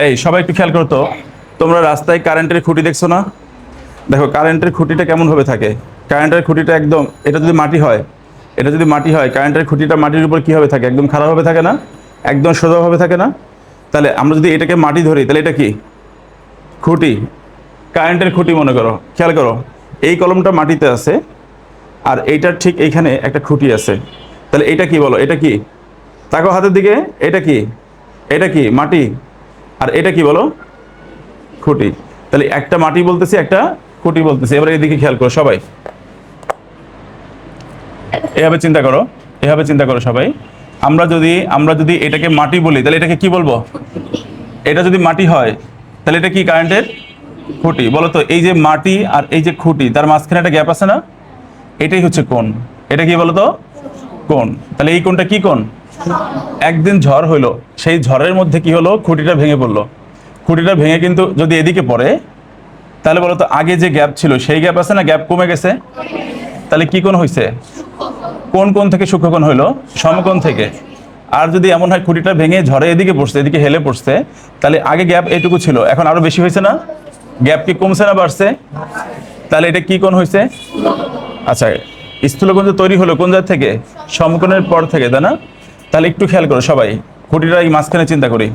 এই সবাই একটু খেয়াল করো তো, তোমরা রাস্তায় কারেন্টের খুঁটি দেখছো না? দেখো কারেন্টের খুঁটিটা কেমন ভাবে থাকে। কারেন্টের খুঁটিটা একদম, এটা যদি মাটি হয়, এটা যদি মাটি হয়, কারেন্টের খুঁটিটা মাটির উপর কীভাবে থাকে? একদম খারাপভাবে থাকে না? একদম সোজাভাবে থাকে না? তাহলে আমরা যদি এটাকে মাটি ধরি, তাহলে এটা কি? খুঁটি। কারেন্টের খুঁটি মনে করো, খেয়াল করো, এই কলমটা মাটিতে আছে, আর এইটার ঠিক এইখানে একটা খুঁটি আছে। তাহলে এটা কি বলো? এটা কি? তাকাও হাতের দিকে। এটা কি? এটা কি? মাটি। আর এটা কি বলো? খুঁটি। তাহলে একটা মাটি বলতেছি, একটা খুঁটি বলতেছি। এবার এদিকে খেয়াল করো সবাই, এভাবে চিন্তা করো, এভাবে চিন্তা করো সবাই। আমরা যদি এটাকে মাটি বলি, তাহলে এটাকে কি বলবো? এটা যদি মাটি হয়, তাহলে এটা কি? কারেন্টের খুঁটি। বলো তো, এই যে মাটি আর এই যে খুঁটি, তার মাঝখানে একটা গ্যাপ আছে না? এটাই হচ্ছে কোণ। এটা কি বলো তো? কোণ। তাহলে এই কোণটা কি কোণ? একদিন ঝড় হইলো, সেই ঝড়ের মধ্যে কি হলো? খুঁটিটা ভেঙে পড়লো। খুঁটিটা ভেঙে কিন্তু যদি এদিকে পড়ে, তাহলে বলো তো, আগে যে গ্যাপ ছিল সেই গ্যাপ আছে না? গ্যাপ কমে গেছে। তাহলে কি কোণ হয়েছে? কোন কোণ থেকে সূক্ষ্মকোণ হইলো? সমকোণ থেকে। আর যদি এমন হয় খুঁটিটা ভেঙে ঝড়ে এদিকে পড়ছে, এদিকে হেলে পড়ছে, তাহলে আগে গ্যাপ এটুকু ছিল, এখন আরো বেশি হয়েছে না? গ্যাপ কি কমছে না বাড়ছে? তাহলে এটা কি কোণ হয়েছে? আচ্ছা, স্থূলকোণ যে তৈরি হলো কোন জায়গা থেকে? সমকোণের পর থেকে, তাই না? তাহলে একটু খেয়াল করো সবাই, খুঁটিটা এই মাঝখানে চিন্তা করি।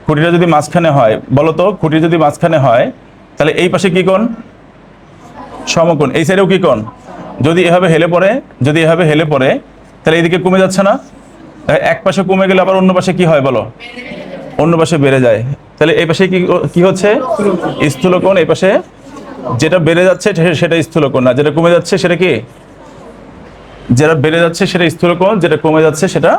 খুঁটিটা যদি মাঝখানে হয়, বলো তো, খুঁটি যদি মাঝখানে হয়, তাহলে এই পাশে কি কোণ? সমকোণ। এই সাইডেও কি কোণ? যদি এভাবে হেলে পড়ে, যদি এভাবে হেলে পড়ে, তাহলে এইদিকে কমে যাচ্ছে না? এক পাশে কমে গেলে আবার অন্য পাশে কি হয় বলো? অন্য পাশে বেড়ে যায়। তাহলে এই পাশে কি কি হচ্ছে? স্থূলকোণ। এই পাশে যেটা বেড়ে যাচ্ছে সেটা স্থূলকোণ, না যেটা কমে যাচ্ছে সেটা কি? যেটা বেড়ে যাচ্ছে সেটা স্থূলকোণ, যেটা কমে যাচ্ছে সেটা।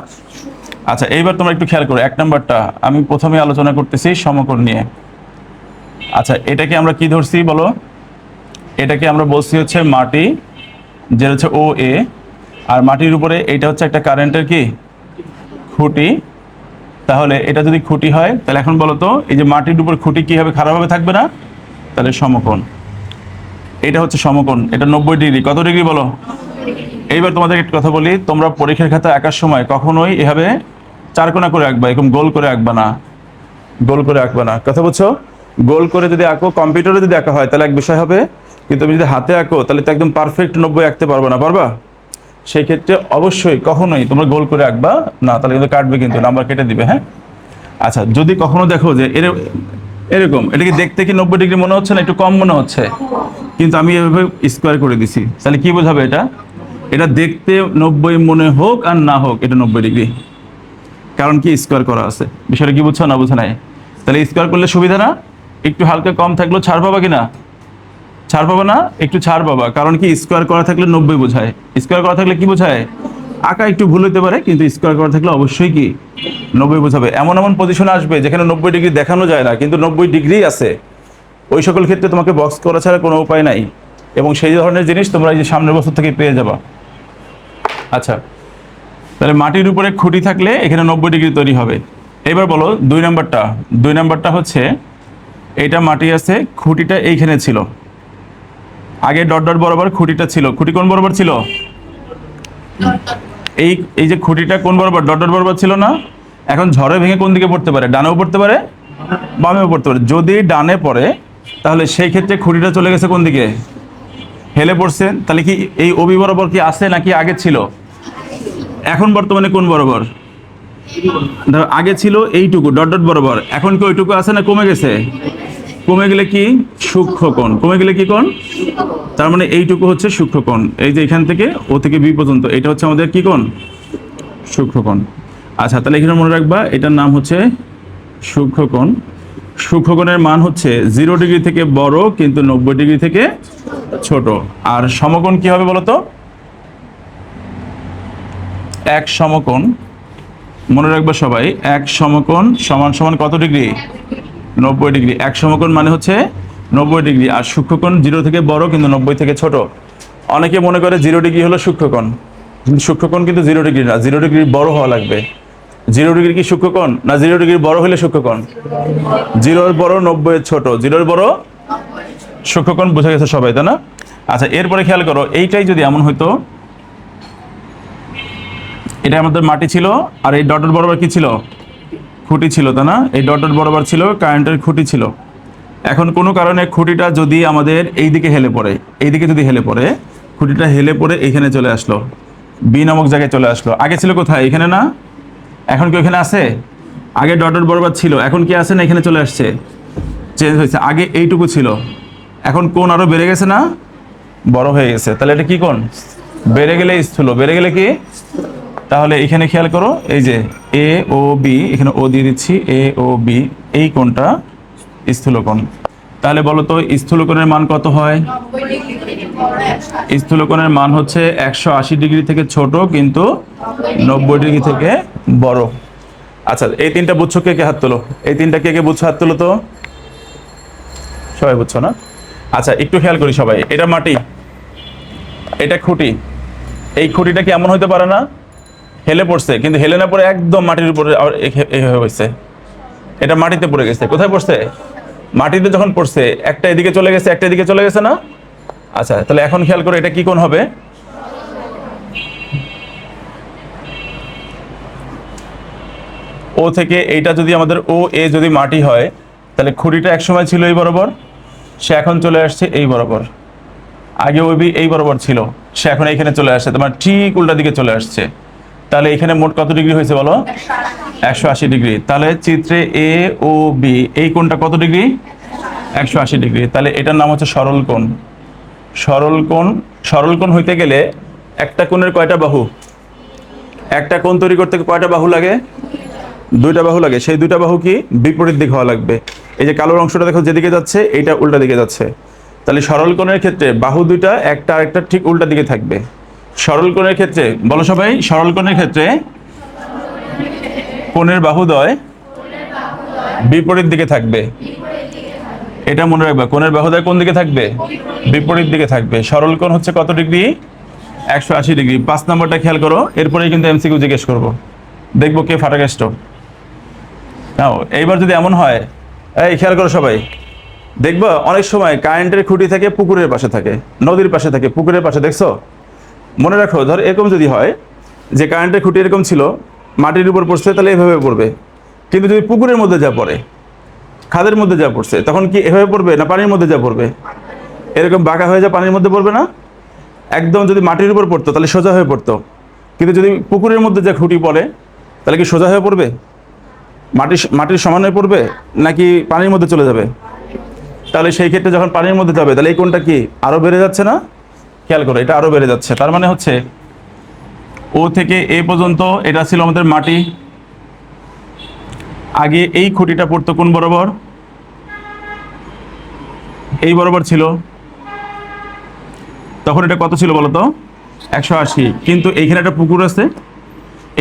আচ্ছা, এইবার তোমরা একটু খেয়াল করো, এক নাম্বারটা আমি প্রথমে আলোচনা করতেছি সমকোণ নিয়ে। আচ্ছা, এটাকে আমরা কি ধরছি বলো? এটাকে আমরা বলছি হচ্ছে মাটি, যেটা হচ্ছে ও এ। আর মাটির উপরে এইটা হচ্ছে একটা কারেন্টের কি? খুঁটি। তাহলে এটা যদি খুঁটি হয়, তাহলে এখন বলো তো, এই যে মাটির উপর খুঁটি কি হবে? খারাপভাবে থাকবে না? তাহলে সমকোণ। এটা হচ্ছে সমকোণ। এটা 90 ডিগ্রি। কত ডিগ্রি বলো? এইবার তোমাদের একটা কথা বলি, তোমরা পরীক্ষার খাতা আঁকার সময় কখনোই এভাবে চারকোনা করে আঁকবা, এরকম গোল করে আঁকবা না। গোল করে আঁকবা না, কথা বুঝছো? গোল করে যদি আঁকো, কম্পিউটারে যদি আঁকা হয় তাহলে এক বিষয় হবে, কিন্তু তুমি যদি হাতে আঁকো তাহলে তো একদম পারফেক্ট 90 আঁকতে পারবে না। পারবা? সেই ক্ষেত্রে অবশ্যই কখনোই তোমরা গোল করে আঁকবা না, তাহলে কিন্তু কাটবে, কিন্তু নাম্বার কেটে দিবে। হ্যাঁ। আচ্ছা, যদি কখনো দেখো যে এরকম, এটাকে দেখতে কি 90 ডিগ্রি মনে হচ্ছে না? একটু কম মনে হচ্ছে, কিন্তু আমি এভাবে স্কোয়ার করে দিছি, তাহলে কি বোঝাবে? এটা এটা দেখতে 90 মনে হোক আর না হোক, এটা 90 ডিগ্রি। কারণ কি? স্কোয়ার করা আছে। বিষয়টা কি বুঝছো না বুঝো নাই? তাহলে স্কোয়ার করলে সুবিধা না? একটু হালকা কম থাকলেও ছাড় পাবা কিনা? ছাড় পাবা না? একটু ছাড় পাবা, কারণ কি? স্কোয়ার করা থাকলে 90 বোঝায়। স্কোয়ার করা থাকলে কি বোঝায়? আঁকা একটু ভুল হতে পারে, কিন্তু স্কোয়ার করা থাকলে অবশ্যই কি? 90 বোঝাবে। এমন এমন পজিশন আসবে যেখানে 90 ডিগ্রি দেখানো যায় না, কিন্তু 90 ডিগ্রি আছে। ওই সকল ক্ষেত্রে তোমাকে বক্স করা ছাড়া কোনো উপায় নাই, এবং সেই ধরনের জিনিস তোমরা এই যে সামনের বছর থেকে পেয়ে যাবা। আচ্ছা, তাহলে মাটির উপরে খুঁটি থাকলে এখানে 90 ডিগ্রি তৈরি হবে। এবার বলো 2 নাম্বারটা। 2 নাম্বারটা হচ্ছে, এইটা মাটি আছে, খুঁটিটা এইখানে ছিল, আগে ডট ডট বরাবর খুঁটিটা ছিল। খুঁটি কোন বরাবর ছিল? এই এই যে খুঁটিটা কোন বরাবর? ডট ডট বরাবর ছিল না? এখন ঝড়ে ভেঙে কোন দিকে পড়তে পারে? ডানেও পড়তে পারে, বামেও পড়তে পারে। যদি ডানে পড়ে, তাহলে সেই ক্ষেত্রে খুঁটিটা চলে গেছে কোন দিকে? হেলে পড়ছে। তাহলে কি এই অবি বরাবর কি আছে নাকি আগে ছিল? এখন বর্তমানে কোন বরাবর? ধরো আগে ছিল এইটুকু ডট ডট বরাবর, এখন কি ওইটুকু আছে না কমে গেছে? কমে গেলে কি? সূক্ষ্মকোণ। কমে গেলে কি কোণ? তার মানে এইটুকু হচ্ছে সূক্ষ্মকোণ। এই যে এখান থেকে ও থেকে বি পর্যন্ত, এটা হচ্ছে আমাদের কি কোণ? সূক্ষ্মকোণ। আচ্ছা, তাহলে এখানে মনে রাখবা, এটার নাম হচ্ছে সূক্ষ্মকোণ। সূক্ষ্মকোণের মান হচ্ছে 0 ডিগ্রি থেকে বড়, কিন্তু 90 ডিগ্রি থেকে ছোট। আর সমকোণ কি হবে বলো তো? এক সমকোণ, মনে রাখবা সবাই, এক সমকোণ সমান সমান কত ডিগ্রি? 90 ডিগ্রি। এক সমকোণ মানে হচ্ছে 90 ডিগ্রি। আর সূক্ষ্মকোণ 0 থেকে বড়, কিন্তু 90 থেকে ছোট। অনেকে মনে করে 0 ডিগ্রি হলো সূক্ষ্মকোণ, কিন্তু সূক্ষ্মকোণ কিন্তু 0 ডিগ্রি না, 0 ডিগ্রি বড় হওয়া লাগবে। 0 ডিগ্রি কি সূক্ষ্মকোণ না? 0 ডিগ্রি বড় হলে সূক্ষ্মকোণ। 0-এর বড়, 90-এর ছোট, 0-এর বড় সূক্ষ্মকোণ। বোঝা গেছে সবাই, তাই না? আচ্ছা, এরপরে খেয়াল করো, এইটাই যদি এমন হইতো, এটা আমাদের মাটি ছিল, আর এই ডটের বরাবর কি ছিল? খুঁটি ছিল, তা না? এই ডট ডট বরাবর ছিল কারেন্টের খুঁটি ছিল। এখন কোনো কারণে খুঁটিটা যদি আমাদের এই দিকে হেলে পড়ে, এই দিকে যদি হেলে পড়ে, খুঁটিটা হেলে পড়ে এইখানে চলে আসলো, বি নামক জায়গায় চলে আসলো। আগে ছিল কোথায়? এখানে না? এখন কি ওখানে আছে? আগে ডট ডট বরাবর ছিল, এখন কি আছে না এখানে চলে আসছে? চেঞ্জ হয়েছে। আগে এইটুকু ছিল, এখন কোণ আরো বেড়ে গেছে না? বড় হয়ে গেছে। তাহলে এটা কি কোণ? বেড়ে গেলে স্থূল, বেড়ে গেলে কি? তাহলে এখানে খেয়াল করো, এই যে এ ও বি, এখানে ও দিয়ে দিচ্ছি, এ ও বি, এই কোণটা স্থূল কোণ। তাহলে বলো তো স্থূল কোণের মান কত হয়? স্থূল কোণের মান হচ্ছে 180 ডিগ্রি থেকে ছোট কিন্তু 90 ডিগ্রি থেকে বড়। আচ্ছা, এই তিনটা বুঝছো? কে কে হাত তোলো। এই তিনটা কে কে বুঝছো? হাত তোলো তো। সবাই বুঝছো না? আচ্ছা, একটু খেয়াল করি সবাই। এটা মাটি, এটা খুঁটি। এই খুঁটিটা কি এমন হতে পারে না হেলে পড়ছে, কিন্তু হেলে না পড়ে একদম মাটির উপরে হয়ে গেছে। এটা মাটিতে পড়ে গেছে। কোথায় পড়ছে? মাটিতে যখন পড়ছে, একটা এদিকে চলে গেছে, একটা এদিকে চলে গেছে না? আচ্ছা, তাহলে এখন খেয়াল করো, এটা কি কোণ হবে? ও থেকে এইটা যদি আমাদের ও এ যদি মাটি হয়, তাহলে খুঁটিটা একসময় ছিল এই বরাবর, সে এখন চলে আসছে এই বরাবর। আগে ওই বি এই বরাবর ছিল, সে এখন এইখানে চলে আসছে, তোমার ঠিক উল্টা দিকে চলে আসছে। তাহলে এখানে মোট কত ডিগ্রি হয়েছে বলো? 180 ডিগ্রি। তাহলে চিত্রে এ ও বি এই কোণটা কত ডিগ্রি? 180 ডিগ্রি। তাহলে এটার নাম হচ্ছে সরল কোণ। সরল কোণ। সরল কোণ হইতে গেলে একটা কোণের কয়টা বাহু? একটা কোণ তৈরি করতে কয়টা বাহু লাগে? দুইটা বাহু লাগে। সেই দুইটা বাহু কি? বিপরীত দিক হওয়া লাগবে। এই যে কালো অংশটা দেখো যেদিকে যাচ্ছে, এইটা উল্টা দিকে যাচ্ছে। তাহলে সরল কোণের ক্ষেত্রে বাহু দুইটা একটা আরেকটা ঠিক উল্টা দিকে থাকবে। সরল কোণের ক্ষেত্রে বলো সবাই, সরল কোণের ক্ষেত্রে কোণের বাহুদ্বয় বিপরীত দিকে থাকবে। এটা মনে রাখবা, কোণের বাহুদ্বয় কোন দিকে থাকবে? বিপরীত দিকে থাকবে। সরল কোণ হচ্ছে কত ডিগ্রি? 180 ডিগ্রি। 5 নম্বরটা খেয়াল করো, এরপরেই কিন্তু এমসিকিউ জিজ্ঞেস করবো, দেখবো কে ফাটাকেষ্ট। নাও এইবার যদি এমন হয়, এই খেয়াল করো সবাই, দেখবো অনেক সময় কারেন্টের খুঁটি থাকে পুকুরের পাশে থাকে, নদীর পাশে থাকে, পুকুরের পাশে, দেখছো? মনে রাখো, ধর এরকম যদি হয় যে কারেন্টের খুঁটি এরকম ছিল, মাটির উপর পড়ছে, তাহলে এভাবে পড়বে। কিন্তু যদি পুকুরের মধ্যে যা পড়ে, খাদের মধ্যে যা পড়ছে, তখন কি এভাবে পড়বে না পানির মধ্যে যা পড়বে? এরকম বাঁকা হয়ে যা পানির মধ্যে পড়বে না? একদম যদি মাটির উপর পড়তো তাহলে সোজা হয়ে পড়তো, কিন্তু যদি পুকুরের মধ্যে যা খুঁটি পড়ে, তাহলে কি সোজা হয়ে পড়বে? মাটির সমান হয়ে পড়বে নাকি পানির মধ্যে চলে যাবে? তাহলে সেই ক্ষেত্রে যখন পানির মধ্যে যাবে, তাহলে এই কোণটা কি আরো বেড়ে যাচ্ছে না? খেয়াল করো, এটা আরো বেড়ে যাচ্ছে। তার মানে হচ্ছে ও থেকে এ পর্যন্ত এটা ছিল আমাদের মাটি। আগে এই খুঁটিটা পড়তো কোন বরাবর? এই বরাবর ছিল। তখন এটা কত ছিল বলতো? 180। কিন্তু এইখানে একটা পুকুর আছে,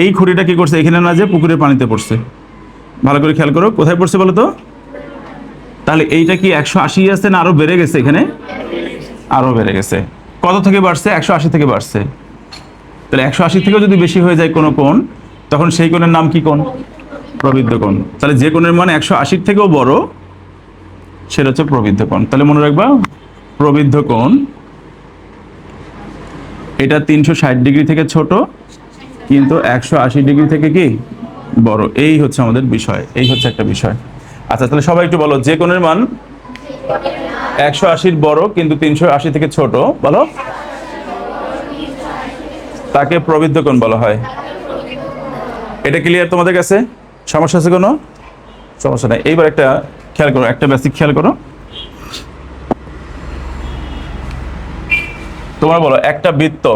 এই খুঁটিটা কি করছে? এখানে না যে পুকুরের পানিতে পড়ছে। ভালো করে খেয়াল করো, কোথায় পড়ছে বলো তো? তাহলে এইটা কি 180 আছে না আরো বেড়ে গেছে? এখানে আরো বেড়ে গেছে। কত থেকে বাড়ছে? 180 থেকে বাড়ছে। তাহলে 180 থেকেও যদি বেশি হয়ে যায় কোনো কোণ, তখন সেই কোণের নাম কি কোণ? প্রবৃদ্ধ কোণ। তাহলে যে কোণের মান 180 থেকেও বড়, সেটা হচ্ছে প্রবৃদ্ধ কোণ। তাহলে মনে রাখবা, প্রবৃদ্ধ কোণ এটা 360 ডিগ্রি থেকে ছোট, কিন্তু 180 ডিগ্রি থেকে কি বড়। এই হচ্ছে আমাদের বিষয়, এই হচ্ছে একটা বিষয়। আচ্ছা, তাহলে সবাই একটু বলো, যে কোণের মান 180 বড় কিন্তু 380 থেকে ছোট, বলো, তাকে প্রবৃদ্ধ কোণ বলা হয়। এটা ক্লিয়ার তোমাদের কাছে? সমস্যা আছে কোনো? সমস্যা নাই। এইবার একটা খেয়াল করো, একটা বেসিক খেয়াল করো। তোমরা বলো, একটা বৃত্ত,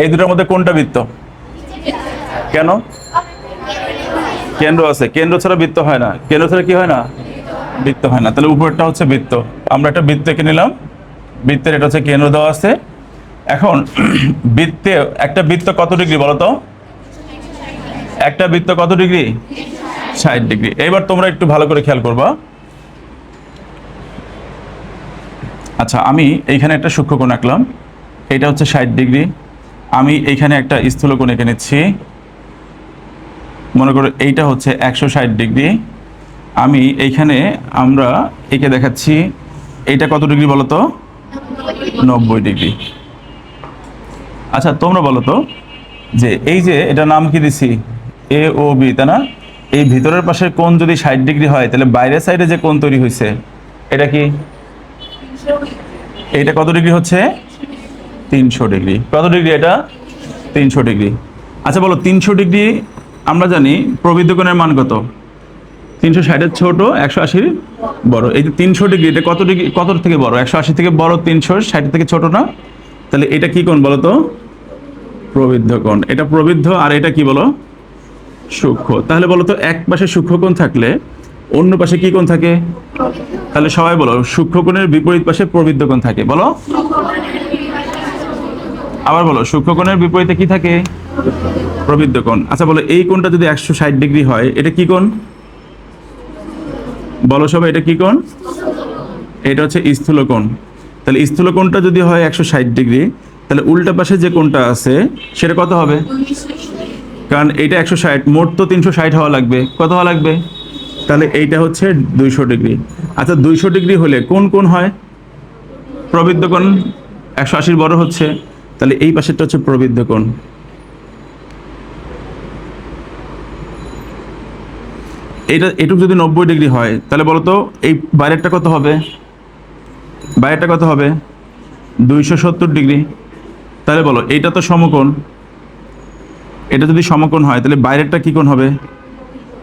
এই দুটোর মধ্যে কোনটা বৃত্ত? কেন? কেন্দ্র আছে, কেন্দ্র ছাড়া বৃত্ত হয় না। কেন্দ্র ছাড়া কি হয় না? বৃত্ত হয় না। তাহলে উপরেরটা হচ্ছে বৃত্ত। আমরা একটা বৃত্ত এঁকে নিলাম, বৃত্তের এটা হচ্ছে কেন্দ্র দেওয়া আছে। এখন বৃত্তে একটা বৃত্ত কত ডিগ্রি বলো তো? একটা বৃত্ত কত ডিগ্রি? 60 ডিগ্রি। এবার তোমরা একটু ভালো করে খেয়াল করবা। আচ্ছা, আমি এইখানে একটা সূক্ষ্মকোণ আঁকলাম, এটা হচ্ছে 60 ডিগ্রি। আমি এইখানে একটা স্থূলকোণ এঁকে নিচ্ছি, মনে করো এইটা হচ্ছে 160 ডিগ্রি। আমি এইখানে আমরা এঁকে দেখাচ্ছি, এইটা কত ডিগ্রি বলো তো? 90 ডিগ্রি। আচ্ছা, তোমরা বলো তো, যে এই যে এটা নাম কি দিছি? এ ও বি, তাই না? এই ভিতরের পাশের কোণ যদি 60 ডিগ্রি হয়, তাহলে বাইরের সাইডে যে কোণ তৈরি হয়েছে এটা কি? এটা কত ডিগ্রি হচ্ছে? 300 ডিগ্রি। কত ডিগ্রি এটা? 300 ডিগ্রি। আচ্ছা বলো, 300 ডিগ্রি আমরা জানি প্রবৃদ্ধ কোণের মান কত? 360-এর ছোট, 180-র বড়। এই যে 300 ডিগ্রি, এটা কত ডিগ্রি, কত থেকে বড়? 180 থেকে বড়, 360 থেকে ছোট না? তাহলে এটা কি কোণ বলো তো? প্রবৃদ্ধ কোণ। এটা প্রবৃদ্ধ, আর এটা কি বলো? সূক্ষ্ম। তাহলে বলো তো, এক পাশে সূক্ষ্ম কোণ থাকলে অন্য পাশে কি কোণ থাকে? তাহলে সবাই বলো, সূক্ষ্ম কোণের বিপরীত পাশে প্রবৃদ্ধ কোণ থাকে। বলো, আবার বলো, সূক্ষ্ম কোণের বিপরীতে কি থাকে? প্রবৃদ্ধ কোণ। আচ্ছা বলো, এই কোণটা যদি 160 ডিগ্রি হয়, এটা কি কোণ? বলো সবাই, এটা কি কোণ? এটা হচ্ছে স্থূল কোণ। তাহলে স্থূল কোণটা যদি হয় 160 ডিগ্রি, তাহলে উল্টা পাশে যে কোণটা আছে সেটা কত হবে? কারণ এইটা 160, মোট তো 360 হওয়া লাগবে। কত হওয়া লাগবে? তাহলে এইটা হচ্ছে 200 ডিগ্রি। আচ্ছা 200 ডিগ্রি হলে কোন কোণ হয়? প্রবৃদ্ধ কোণ। 180-র বড় হচ্ছে, তাহলে এই পাশেরটা হচ্ছে প্রবৃদ্ধ কোণ। এটুক যদি 90 ডিগ্রি হয়, তাহলে বলো তো এই বাইরেরটা কত হবে? বাইরেরটা কত হবে? 270 ডিগ্রি। তাহলে বলো, এইটা তো সমকোণ। এটা যদি সমকোণ হয়, তাহলে বাইরেরটা কি কোণ হবে?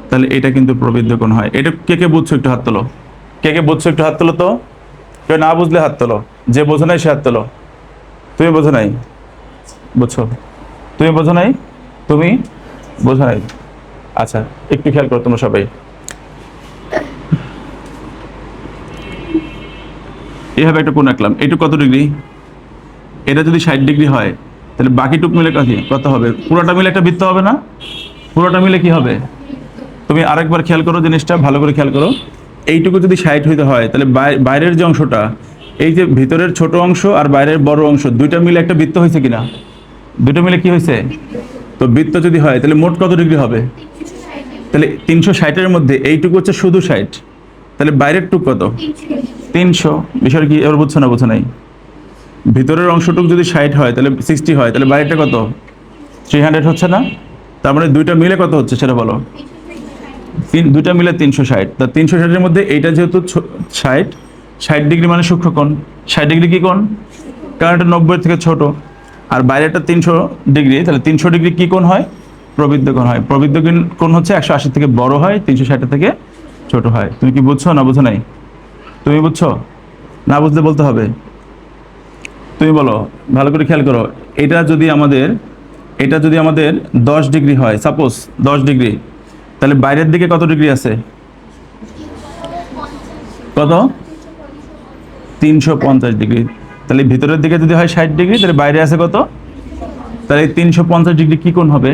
তাহলে এটা কিন্তু প্রবৃদ্ধ কোণ হয়। এটা কে কে বুঝছো একটু হাত তোলো। কে কে বুঝছো একটু হাত তোলো তো। কেউ না বুঝলে হাত তোলো, যে বোঝো নাই সে হাত তোলো। তুমি বোঝো নাই? বুঝছো? তুমি বোঝো নাই? তুমি বোঝো নাই? আচ্ছা, একটু খেয়াল করো তোমরা সবাই। এইভাবে একটা কোণ আঁকলাম। এইটুক কত ডিগ্রি? এটা যদি 60 ডিগ্রি হয়, তাহলে বাকিটুক মিলে কত হবে? পুরোটা মিলে একটা বৃত্ত হবে না? পুরোটা মিলে কি হবে? তুমি আরেকবার খেয়াল করো জিনিসটা, ভালো করে খেয়াল করো। এইটুকু যদি 60 হইতে হয়, তাহলে বাইরের যে অংশটা, এই যে ভিতরের ছোট অংশ আর বাইরের বড় অংশ, দুইটা মিলে একটা বৃত্ত হয়েছে কিনা? দুটো মিলে কি হয়েছে? তো বৃত্ত যদি হয়, তাহলে মোট কত ডিগ্রি হবে? তাহলে 360-এর মধ্যে এইটুকু হচ্ছে শুধু 60, তাহলে বাইরের টুক কত? 300। বিষয়টা কি এবার বুঝছো না বুঝো নাই? ভিতরের অংশটুক যদি 60 হয়, তাহলে 60 হয়, তাহলে বাইরেটা কত? 300 হচ্ছে না? তার মানে দুইটা মিলে কত হচ্ছে সেটা বলো। দুইটা মিলে 360। তা 360-এর মধ্যে এইটা যেহেতু 60, 60 ডিগ্রি মানে সূক্ষ্মকোণ। 60 ডিগ্রি কি কোণ? কারণ এটা 90 থেকে ছোট। আর বাইরেটা 300 ডিগ্রি, তাহলে 300 ডিগ্রি কি কোণ হয়? প্রবৃদ্ধ কোণ হয়। প্রবৃদ্ধ কোণ হচ্ছে 180 থেকে বড় হয়, 360 থেকে ছোট হয়। তুমি কি বুঝছো না বুঝো নাই? তুমি বুঝছো? না বুঝলে বলতে হবে। তুমি বলো, ভালো করে খেয়াল করো। এটা যদি আমাদের 10 ডিগ্রি হয়, সাপোজ 10 ডিগ্রি, তাহলে বাইরের দিকে কত ডিগ্রি আছে? কত? 350 ডিগ্রি। তাহলে ভিতরের দিকে যদি হয় 60 ডিগ্রি, তাহলে বাইরে আছে কত? তাহলে 350 ডিগ্রি কি কোণ হবে?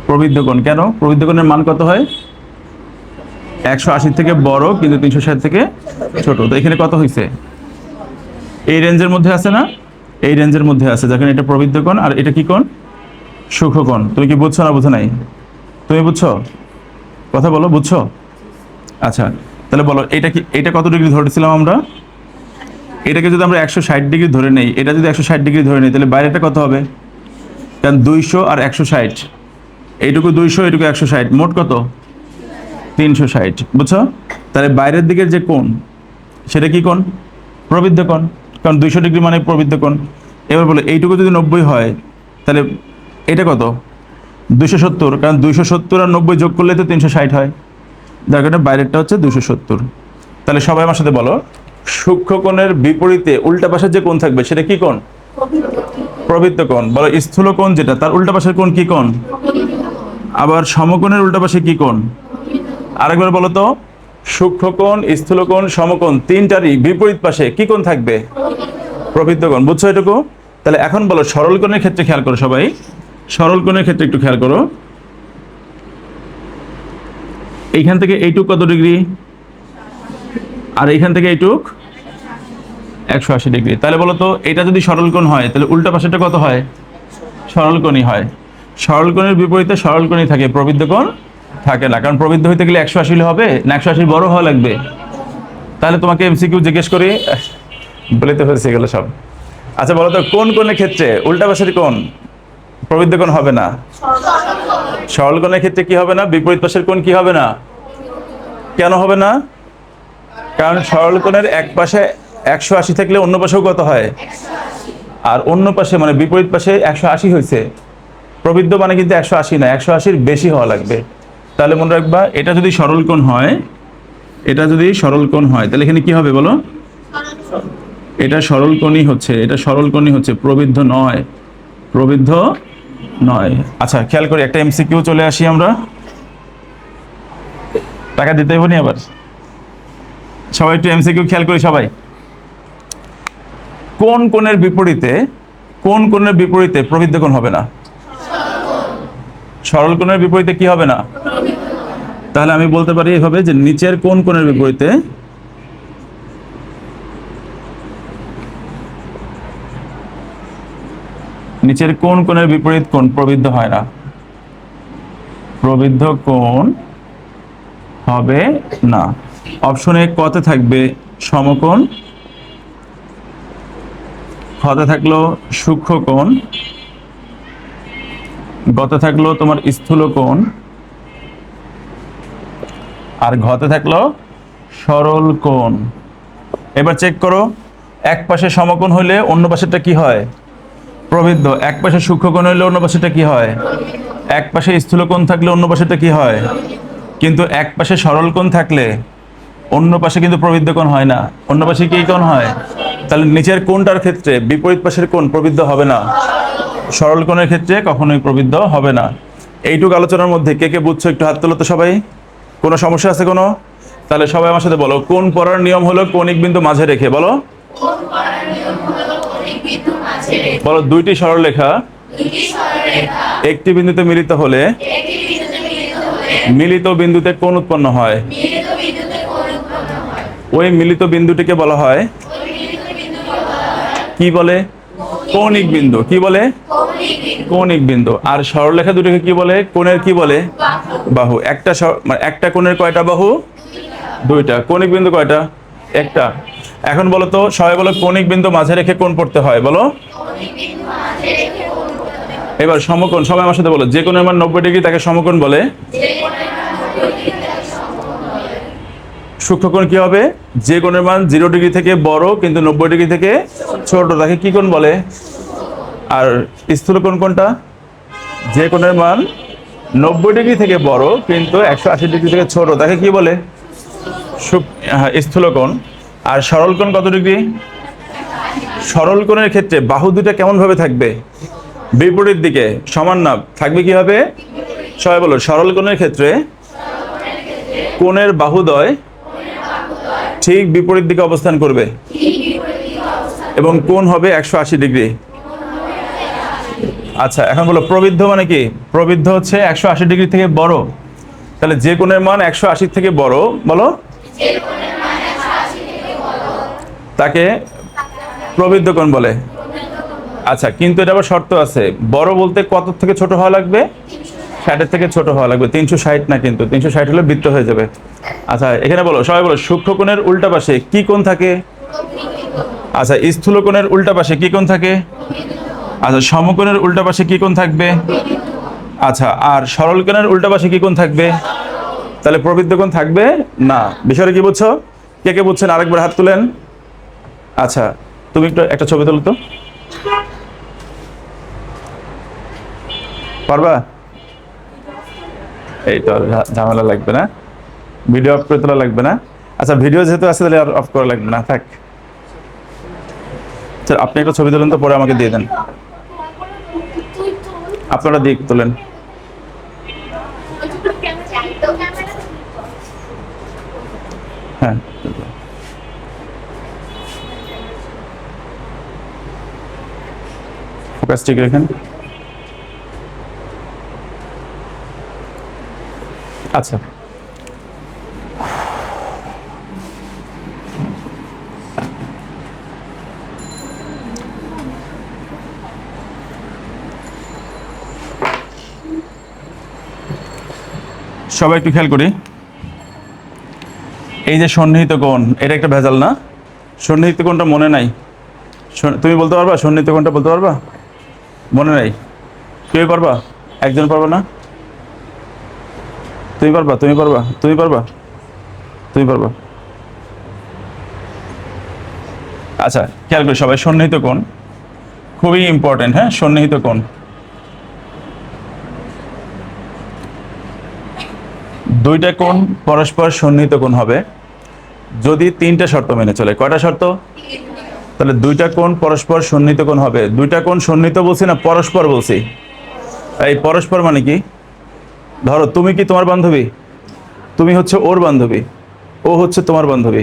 প্রবৃদ্ধ কোণ। কেন? প্রবৃদ্ধ কোণের মান কত হয়? 180 থেকে বড়, কিন্তু 360 থেকে ছোট। তো এখানে কত হয়েছে? এই রেঞ্জের মধ্যে আছে না? এই রেঞ্জের মধ্যে আছে, যখন এটা প্রবৃদ্ধ কোণ আর এটা কি কোণ? সূক্ষ্ম কোণ। তুমি কি বুঝছো না বুঝো নাই? তুমি বুঝছো? কথা বলো, বুঝছো? আচ্ছা, তাহলে বলো, এটা কত ডিগ্রি ধরেছিলাম আমরা? এটাকে যদি আমরা 160 ডিগ্রি ধরে নেই, এটা যদি 160 ডিগ্রি ধরে নেই, তাহলে বাইরেটা কত হবে? কারণ 200 আর 160, এইটুকু 200, এইটুকু 160, মোট কত? 360। বুঝছো? তাহলে বাইরের দিকের যে কোণ, সেটা কি কোণ? প্রবৃদ্ধ কোণ। কারণ 200 ডিগ্রি মানে প্রবৃদ্ধ কোণ। এবার বলো, এইটুকু যদি 90 হয়, তাহলে এটা কত? 270। কারণ 270 আর 90 যোগ করলে তো 360 হয়, যার কারণে বাইরেরটা হচ্ছে 270। তাহলে সবাই আমার সাথে বলো, সূক্ষ্ম কোণের বিপরীতে উল্টা পাশের যে কোণ থাকবে সেটা কি কোণ? প্রবৃদ্ধ কোণ। বলো, স্থূল কোণ যেটা, তার উল্টা পাশের কোণ কি কোণ? আবার সমকোণের উল্টা পাশে কি কোণ? আরেকবার বলো তো। সূক্ষ্ম কোণ, স্থূল কোণ, সমকোণ, তিনটারই বিপরীত পাশে কি কোণ থাকবে? প্রবৃদ্ধ কোণ। বুঝছো এটুকু? তাহলে এখন বলো, সরল কোণের ক্ষেত্রে খেয়াল করো সবাই। সরল কোণের ক্ষেত্রে একটু খেয়াল করো। এইখান থেকে এইটুক কত ডিগ্রি? আর এইখান থেকে এইটুক 180 ডিগ্রি। তাহলে বলো তো, এটা যদি সরল কোণ হয়, তাহলে উল্টা পাশেটা কত হয়? সরল কোণই হয়। সরল কোণের বিপরীতে সরল কোণই থাকে, প্রবৃদ্ধ কোণ থাকে না। কারণ প্রবৃদ্ধ হইতে গেলে 180 হবে না, 180 বড় হওয়া লাগবে। তাহলে তোমাকে এমসিকিউ জিজ্ঞেস করি, বলে তো ফেলছি এগুলো সব। আচ্ছা বলো তো, কোন কোণের ক্ষেত্রে উল্টা পাশের কোণ প্রবৃদ্ধ কোণ হবে না? সরল কোণের ক্ষেত্রে কি হবে না? বিপরীত পাশের কোণ কি হবে না? কেন হবে না? কারণ সরল কোণের এক পাশে 180 থাকলে অন্য পাশেও কত হয়? আর অন্য পাশে মানে বিপরীত পাশে 180 হয়েছে, প্রবৃদ্ধ মানে কিন্তু 180 না, 180-র বেশি হওয়া লাগবে। তাহলে মনে রাখবা, এটা যদি সরল কোণ হয়, এটা যদি সরল কোণ হয় তাহলে এখানে কি হবে বলো? এটা সরল কোণই হচ্ছে, এটা সরল কোণই হচ্ছে, প্রবৃদ্ধ নয়, প্রবৃদ্ধ নয়। আচ্ছা খেয়াল করি, একটা এমসিকিউ চলে আসি আমরা। টাকা দিতে হবে নি আবার? সবাই একটু এমসিকিউ খেয়াল করি সবাই। কোন কোণের বিপরীতে, কোন কোণের বিপরীতে প্রবৃদ্ধ কোণ হবে না? সরল কোণের বিপরীতে কি হবে না? তাহলে আমি বলতে পারি এভাবে যে নিচের কোন কোণের বিপরীতে নিচের কোন কোণের বিপরীত কোণ প্রবৃদ্ধ হয় না? প্রবৃদ্ধ কোণ হবে না। অপশনে কতে থাকবে সমকোণ, খতে থাকলো সূক্ষ্ম কোণ, গতে থাকলো তোমার স্থূল কোণ, আর ঘতে থাকলো সরল কোণ। এবার চেক করো, এক পাশে সমকোণ হইলে অন্য পাশেরটা কি হয়? প্রবৃদ্ধ। এক পাশে সূক্ষ্ম কোণ হইলে অন্য পাশেরটা কি হয়? এক পাশে স্থূল কোণ থাকলে অন্য পাশেরটা কি হয়? কিন্তু এক পাশে সরল কোণ থাকলে অন্য পাশে কিন্তু প্রবৃদ্ধ কোণ হয় না, অন্য পাশে কি কোণ হয়? তাহলে নিচের কোণটার ক্ষেত্রে বিপরীত পাশের কোণ প্রবৃদ্ধ হবে না, সরল কোণের ক্ষেত্রে কখনোই প্রবৃদ্ধ হবে না। এইটুকু আলোচনার মধ্যে কে কে বুঝছো একটু হাত তোলো তো সবাই। কোনো সমস্যা আছে কোনো? তাহলে সবাই আমার সাথে বলো, কোণ পড়ার নিয়ম হলো কৌণিক বিন্দু মাঝে রেখে। বলো, বলো দুইটি সরলরেখা একটি বিন্দুতে মিলিত হলে মিলিত বিন্দুতে কোণ উৎপন্ন হয়। ওই মিলিত বিন্দুটিকে বলা হয় কি বলে? কৌণিক বিন্দু। কি বলে? কৌণিক বিন্দু। আর সরলরেখা দুটোকে কি বলে? কোণের কি বলে? বাহু। একটা মানে একটা কোণের কয়টা বাহু? দুইটা। কৌণিক বিন্দু কয়টা? একটা। এখন বলো তো সবাই বলো, কৌণিক বিন্দু মাঝে রেখে কোণ পড়তে হয়। বলো। এবার সমকোণ, সবাই আমার সাথে বলো, যে কোণের মান 90 ডিগ্রি তাকে সমকোণ বলে। সূক্ষ্মকোণ কি হবে? যে কোণের মান 0 ডিগ্রি থেকে বড় কিন্তু 90 ডিগ্রি থেকে ছোট তাকে কি কোণ বলে? আর স্থূল কোণ কোনটা? যে কোণের মান 90 ডিগ্রি থেকে বড় কিন্তু 180 ডিগ্রি থেকে ছোট তাকে কি বলে? স্থূল কোণ। আর সরল কোণ কত ডিগ্রি? সরল কোণের ক্ষেত্রে বাহু দুটো কেমন ভাবে থাকবে? বিপরীত দিকে, সমান না থাকবে। কি হবে? সবাই বলো, সরল কোণের ক্ষেত্রে কোণের বাহুদ্বয় ঠিক বিপরীত দিকে অবস্থান করবে এবং কোণ হবে 180 ডিগ্রি। আচ্ছা এখন বলো, প্রবৃদ্ধ মানে কি? প্রবৃদ্ধ হচ্ছে 180 ডিগ্রি থেকে বড়। তাহলে যে কোণের মান 180 থেকে বড়, বলো, তাকে প্রবৃদ্ধ কোণ বলে। আচ্ছা কিন্তু এটা আবার শর্ত আছে, বড় বলতে কত থেকে ছোট হওয়া লাগবে? 60-এর থেকে ছোট হওয়া লাগবে। 360 না, কিন্তু 360 হলে বৃত্ত হয়ে যাবে। আচ্ছা এখানে বলো, সবাই বলো, সূক্ষ্ম কোণের উল্টা পাশে কি কোণ থাকে? আচ্ছা স্থূল কোণের উল্টা পাশে কি কোণ থাকে? আচ্ছা সমকোণের উল্টা পাশে কি কোণ থাকবে? আচ্ছা আর সরল কোণের উল্টা পাশে কি কোণ থাকবে? তাহলে প্রবৃদ্ধ কোণ থাকবে না। বিষয়টা কি বুঝছো? কে কে বুঝছেন আরেকবার হাত তুলেন। আচ্ছা তুমি একটু একটা ছবি তোলো তো, পারবা? এই তো ঝামেলা লাগবে না, ভিডিও অফ করে তোলা লাগবে না। আচ্ছা ভিডিও যেহেতু আছে তাহলে আর অফ করা লাগবে না, থাক। আপনি একটা ছবি তুলেন তো, পরে আমাকে দিয়ে দেন। আপনারা দিক তোলেন। হ্যাঁ ফোকাস ঠিক রাখেন। আচ্ছা সবাই একটু খেয়াল করি, এই যে সন্নিহিত কোণ, এটা একটা ভেজাল না? সন্নিহিত কোণটা মনে নাই? তুমি বলতে পারবা সন্নিহিত কোণটা? বলতে পারবা? মনে নাই? কেউ পারবা? একজন পারবা না? তুমি পারবা, তুমি পারবা, তুমি পারবা, তুমি পারবা। আচ্ছা খেয়াল করি সবাই, সন্নিহিত কোণ খুবই ইম্পর্টেন্ট। হ্যাঁ, সন্নিহিত কোণ, দুইটা কোণ পরস্পর সন্নিহিত কোণ হবে যদি তিনটা শর্ত মেনে চলে। কয়টা শর্ত? তাহলে দুইটা কোণ পরস্পর সন্নিহিত কোণ হবে। দুইটা কোণ সন্নিহিত বলছি না পরস্পর বলছি? এই পরস্পর মানে কি? ধরো তুমি কি তোমার বান্ধবী, তুমি হচ্ছে ওর বান্ধবী, ও হচ্ছে তোমার বান্ধবী।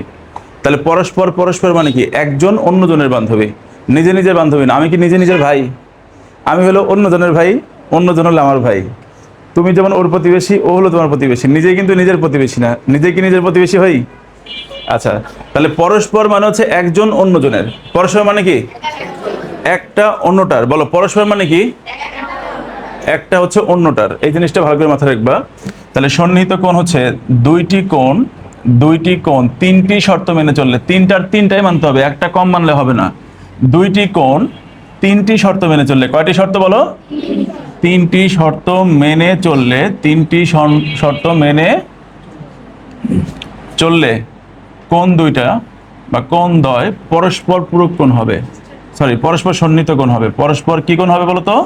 তাহলে পরস্পর পরস্পর মানে কি? একজন অন্যজনের বান্ধবী, নিজে নিজের বান্ধবী না। আমি কি নিজে নিজের ভাই? আমি হলো অন্যজনের ভাই, অন্যজন হলো আমার ভাই। তুমি যেমন ওর প্রতিবেশী, ও হলো তোমার প্রতিবেশী, নিজেই কিন্তু নিজের প্রতিবেশী না। নিজে কি নিজের প্রতিবেশী হই? আচ্ছা, তাহলে পরস্পর মানে হচ্ছে একজন অন্যজনের। পরস্পর মানে কি? একটা অন্যটার। বলো পরস্পর মানে কি? একটা হচ্ছে অন্যটার। এই জিনিসটা ভালো করে মাথায় রাখবা। তাহলে সন্নিহিত কোণ হচ্ছে দুইটি কোণ, দুইটি কোণ তিনটি শর্ত মেনে চললে, তিনটার তিনটাই মানতে হবে, একটা কম মানলে হবে না। দুইটি কোণ তিনটি শর্ত মেনে চললে, কয়টি শর্ত বলো? তিনটি শর্ত মেনে চললে, তিনটি শর্ত মেনে চললে কোণ দুইটা বা কোণ দ্বয় পরস্পর পূরক কোণ হবে, সরি পরস্পর সন্নিহিত কোণ হবে। পরস্পর কি কোণ হবে বলো তো?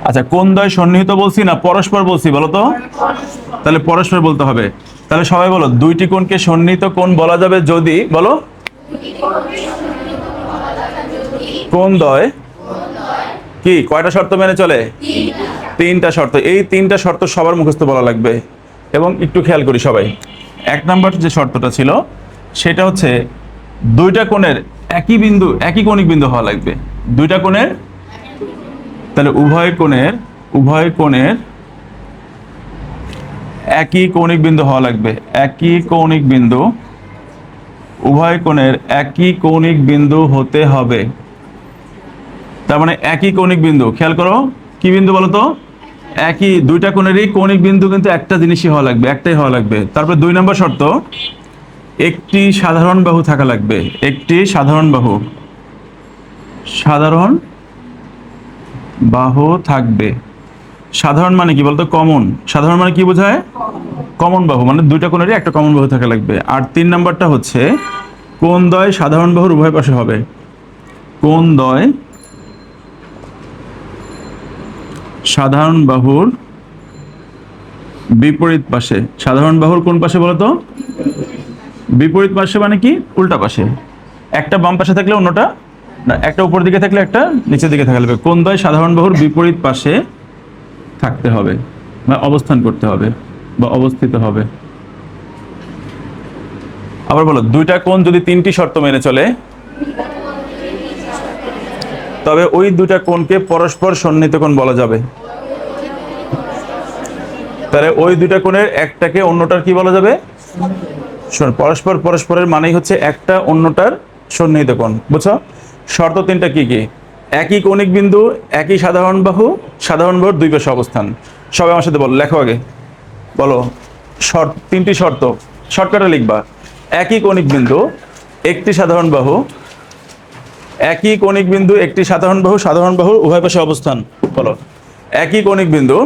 আচ্ছা কোণ দ্বয় সন্নিহিত বলছি না পরস্পর বলছি বলো তো? তাহলে পরস্পর বলতে হবে। তাহলে সবাই বলো, দুইটি কোণকে সন্নিহিত কোণ বলা যাবে যদি, বলো, কোণ দ্বয় কি কয়টা শর্ত মেনে চলে? তিনটা শর্ত। এই তিনটা শর্ত সবার মুখস্থ বলা লাগবে। এবং একটু খেয়াল করি সবাই, এক নাম্বার যে শর্তটা ছিল সেটা হচ্ছে দুইটা কোণের একই বিন্দু, একই কৌণিক বিন্দু হওয়া লাগবে। দুইটা কোণের, তাহলে উভয় কোণের একই কৌণিক বিন্দু হওয়া লাগবে। একই কৌণিক বিন্দু, উভয় কোণের একই কৌণিক বিন্দু হতে হবে। তার মানে একই কৌণিক বিন্দু, খেয়াল করো কি বিন্দু বলো তো? একই, দুইটা কোণেরই কৌণিক বিন্দু কিন্তু একটা জিনিসই হওয়া লাগবে, একটাই হওয়া লাগবে। তারপর দুই নম্বর শর্ত, একটি সাধারণ বাহু থাকা লাগবে। একটি সাধারণ বাহু, সাধারণ বাহু থাকবে। সাধারণ মানে কি বলতো? কমন। সাধারণ মানে কি বোঝায়? কমন বাহু, মানে দুইটা কোণেরই একটা কমন বাহু থাকা লাগবে। আর তিন নাম্বারটা হচ্ছে কোণদ্বয় সাধারণ বাহুর উভয় পাশে হবে। কোণদ্বয় সাধারণ বাহুর বিপরীত পাশে। সাধারণ বাহুর কোন পাশে বলতো? বিপরীত পাশে মানে কি? উল্টা পাশে। একটা বাম পাশে থাকলে অন্যটা না, একটা উপর দিকে থাকলে একটা নিচের দিকে থাকা লাগবে। কোণদ্বয় সাধারণ বাহুর বিপরীত পাশে থাকতে হবে বা অবস্থান করতে হবে বা অবস্থিত হবে। আবার বলো, দুইটা কোণ যদি তিনটি শর্ত মেনে চলে তবে ওই দুইটা কোণকে পরস্পর সন্নিহিত কোণ বলা যাবে। তাহলে ওই দুইটা কোণের একটাকে অন্যটার কি বলা যাবে? পরস্পর পরস্পরের মানেই হচ্ছে একটা অন্যটার সন্নিহিত কোণ। বুঝছো? শর্ত তিনটা কি কি? একই কৌণিক বিন্দু, একই সাধারণ বাহু, সাধারণ বাহুর দুই পাশে অবস্থান। সবাই আমার সাথে বলো, লেখো আগে বলো। তিনটি শর্ত শর্টকাটে লিখবা। একই কৌণিক বিন্দু, একটি সাধারণ বাহু, একই কৌণিক বিন্দু, একটি সাধারণ বাহু, সাধারণ বাহুর উভয় পাশে অবস্থান। বলো, একই কৌণিক বিন্দু,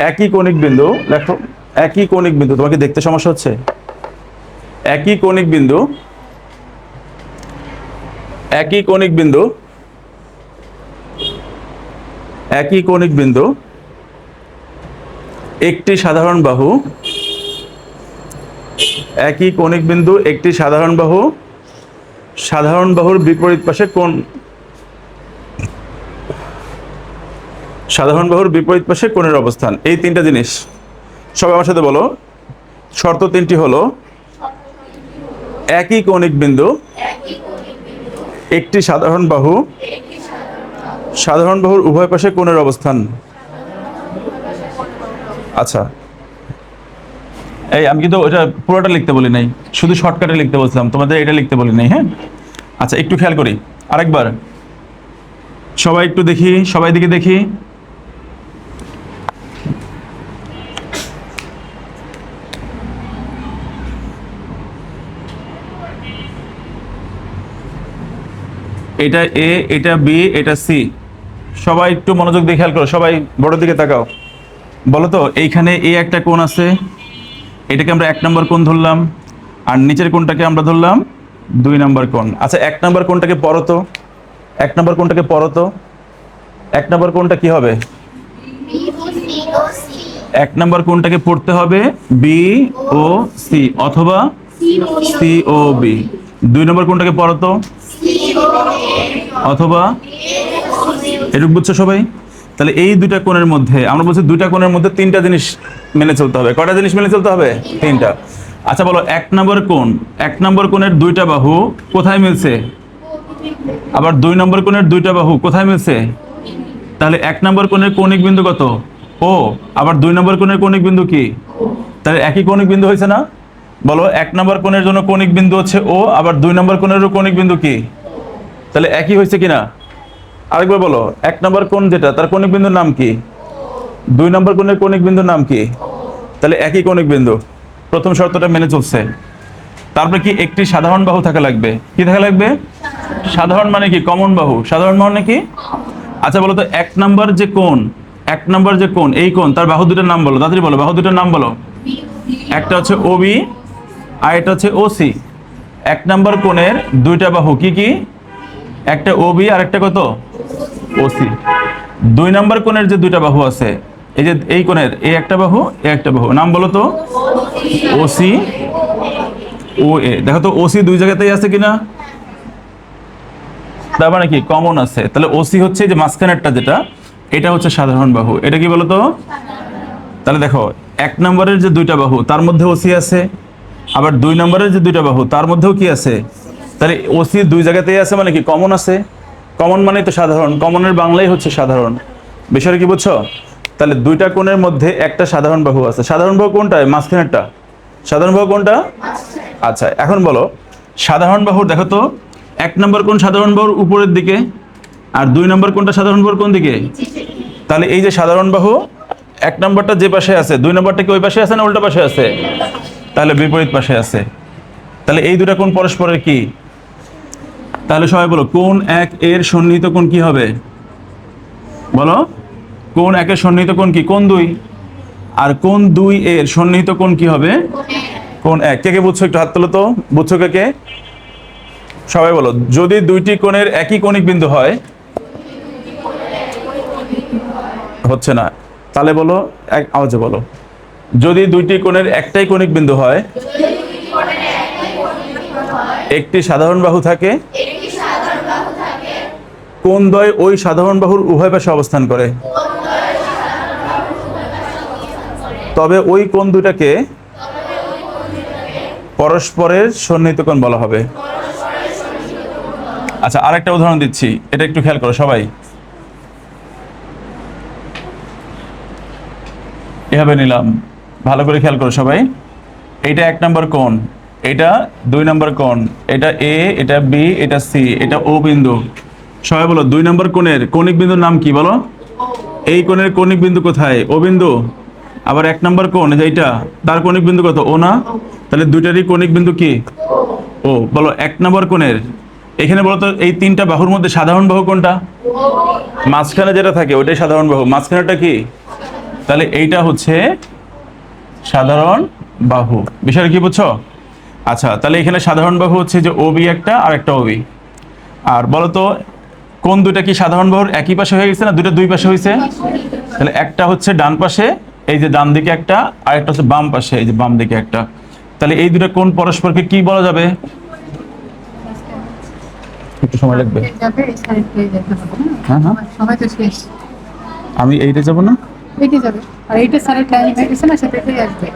একই কৌণিক বিন্দু, লেখো একই কৌণিক বিন্দু। তোমাকে দেখতে সমস্যা হচ্ছে? একই কৌণিক বিন্দু, একই কৌণিক বিন্দু, একই কৌণিক বিন্দু, একটি সাধারণ বাহু, একই কৌণিক বিন্দু, একটি সাধারণ বাহু, সাধারণ বাহুর বিপরীত পাশে কোণ, সাধারণ বাহুর বিপরীত পাশে কোণের অবস্থান। এই তিনটা জিনিস সবাই আমার সাথে বলো। শর্ত তিনটি হলো একই কৌণিক বিন্দু, একটি সাধারণ বাহু, সাধারণ বাহুর উভয় পাশে কোণের অবস্থান। আচ্ছা, এই আমি কিন্তু ওটা পুরোটা লিখতে বলি নাই, শুধু শর্টকাটে লিখতে বলছিলাম, তোমাদের এটা লিখতে বলি নাই। হ্যাঁ, আচ্ছা একটু খেয়াল করি আরেকবার, সবাই একটু দেখি, সবাই দিকে দেখি। এটা এ, এটা বি, এটা সি। সবাই একটু মনোযোগ দিয়ে খেয়াল করো, সবাই বড় দিকে তাকাও। বলো তো এইখানে এই একটা কোণ আছে, এটাকে আমরা 1 নম্বর কোণ ধরলাম, আর নিচের কোণটাকে আমরা ধরলাম 2 নম্বর কোণ। আচ্ছা 1 নম্বর কোণটাকে পড়ো তো, 1 নম্বর কোণটাকে পড়ো তো। 1 নম্বর কোণটা কি হবে? 1 নম্বর কোণটাকে পড়তে হবে বি ও সি অথবা সি ও বি। 2 নম্বর কোণটাকে পড়ো তো, অথবা, এটুকু বুঝছো সবাই? তাহলে এই দুইটা কোণের মধ্যে আমরা বলছি দুইটা কোণের মধ্যে 3টা জিনিস মেনে চলতে হবে। কয়টা জিনিস মেনে চলতে হবে? 3টা। আচ্ছা বলো 1 নম্বর কোণ, 1 নম্বর কোণের 2টা বাহু কোথায় মিলছে? আবার 2 নম্বর কোণের 2টা বাহু কোথায় মিলছে? তাহলে 1 নম্বর কোণের কৌণিক বিন্দু কত? ও। আবার 2 নম্বর কোণের কৌণিক বিন্দু কি? তাহলে একই কৌণিক বিন্দু হয়েছে না? বলো 1 নম্বর কোণের জন্য কৌণিক বিন্দু হচ্ছে ও, আবার 2 নম্বর কোণেরও কৌণিক বিন্দু কি? তাহলে একই হয়েছে কিনা? আরেকবার বলো, 1 নম্বর কোণ যেটা তার কৌণিক বিন্দুর নাম কি? 2 নম্বর কোণের কৌণিক বিন্দুর নাম কি? তাহলে একই কৌণিক বিন্দু। প্রথম শর্তটা মেনে চলছে। তারপরে কি একটি সাধারণ বাহু থাকা লাগবে। কি থাকা লাগবে? সাধারণ মানে কি? কমন বাহু। সাধারণ মানে কি? আচ্ছা বলো তো 1 নম্বর যে কোণ, 1 নম্বর যে কোণ, এই কোণ তার বাহু দুটোর নাম বলো, তাড়াতাড়ি বলো, বাহু দুটোর নাম বলো। একটা হচ্ছে ওবি আর এটা হচ্ছে ওসি। 1 নম্বর কোণের 2টা বাহু কি কি? একটা ওবি আর একটা কত? ওসি। 2 নম্বর কোণের যে 2টা বাহু আছে, এই যে এই কোণের এই একটা বাহু, এই একটা বাহু, নাম বলো তো। ওসি ও এ। দেখো তো ওসি 2 জায়গাতেই আছে কিনা? তার মানে কি? কমন আছে। তাহলে ওসি হচ্ছে যে মাঝখানেরটা যেটা, এটা হচ্ছে সাধারণ বাহু। এটা কি বলো তো? তাহলে দেখো 1 নম্বরের যে 2টা বাহু তার মধ্যে ওসি আছে, আবার 2 নম্বরের যে 2টা বাহু তার মধ্যেও কি আছে? তাহলে ওসি 2 জায়গাতেই আছে মানে কি? কমন আছে। কমন মানেই তো সাধারণ, কমনের বাংলাই হচ্ছে সাধারণ। বিষয়টা কি বুঝছো? তাহলে 2টা কোণের মধ্যে একটা সাধারণ বাহু আছে। সাধারণ বাহু কোনটা? মাঝখানেরটা। সাধারণ বাহু কোনটা? আচ্ছা এখন বলো সাধারণ বাহুর, দেখো তো 1 নম্বর কোণ সাধারণ বাহুর উপরের দিকে, আর 2 নম্বর কোণটা সাধারণ বাহুর কোন দিকে? তাহলে এই যে সাধারণ বাহু 1 নম্বরটা যে পাশে আছে, 2 নম্বরটা কি ওই পাশে আছে না উল্টা পাশে আছে? তাহলে বিপরীত পাশে আছে। তাহলে এই দুটা কোণ পরস্পরের কি? তাহলে সবাই বলো কোণ 1 এর সন্নিহিত কোণ কি হবে? বলো কোণ 1 এর সন্নিহিত কোণ কি? কোণ 2। আর কোণ 2 এর সন্নিহিত কোণ কি হবে? কোণ 1। কে কে বুঝছো? একটু হাত তোলো তো, বুঝছো কে কে? সবাই বলো যদি 2টি কোণের একই কৌণিক বিন্দু হয়, হচ্ছে না, তাহলে বলো এক আওয়াজে বলো, যদি 2টি কোণের একটাই কৌণিক বিন্দু হয়, একটি সাধারণ বাহু থাকে, কোণদ্বয় ওই সাধারণ বাহুর উভয় পাশে অবস্থান করে, তবে ওই কোণ দুটাকে পরস্পরের সন্নিহিত কোণ বলা হবে। আচ্ছা আরেকটা উদাহরণ দিচ্ছি, এটা একটু খেয়াল করো সবাই। এভাবে নিলাম, ভালো করে খেয়াল করো সবাই। এইটা 1 নম্বর কোণ, এটা 2 নম্বর কোণ, এটা এ, এটা বি, এটা সি, এটা ও বিন্দু। সবাই বলো 2 নম্বর কোণের কৌণিক বিন্দুর নাম কি? বলো এই কোণের কৌণিক বিন্দু কোথায়? ও বিন্দু। আবার 1 নম্বর কোণ এইটা, তার কৌণিক বিন্দু কত? ও না? তাহলে দুইটারই কৌণিক বিন্দু কি? ও। বলো 1 নম্বর কোণের এখানে বলো তো এই 3টা বাহুর মধ্যে সাধারণ বাহু কোনটা? মাঝখানে যেটা থাকে ওইটাই সাধারণ বাহু। মাঝখানেটা কি? তাহলে এইটা হচ্ছে সাধারণ বাহু। বিষয়টা কি বুঝছো? আচ্ছা তাহলে এখানে সাধারণ বাহু হচ্ছে যে ওবি একটা আর একটা ওবি। আর বলো তো কোন দুইটা কি সাধারণ বাহুর একই পাশে হয়ে গেছে না দুইটা দুই পাশে হয়েছে? তাহলে একটা হচ্ছে ডান পাশে, এই যে ডান দিকে একটা, আর একটা হচ্ছে বাম পাশে, এই যে বাম দিকে একটা। তাহলে এই দুটো কোণ পরস্পরকে কি বলা যাবে? একটু সময় লাগবে। হ্যাঁ হ্যাঁ সময় তো শেষ। আমি এইটা যাব না, এইটা যাবে আর এইটা স্যারের টাইম হয়ে গেছে না, সেটাই আসবে।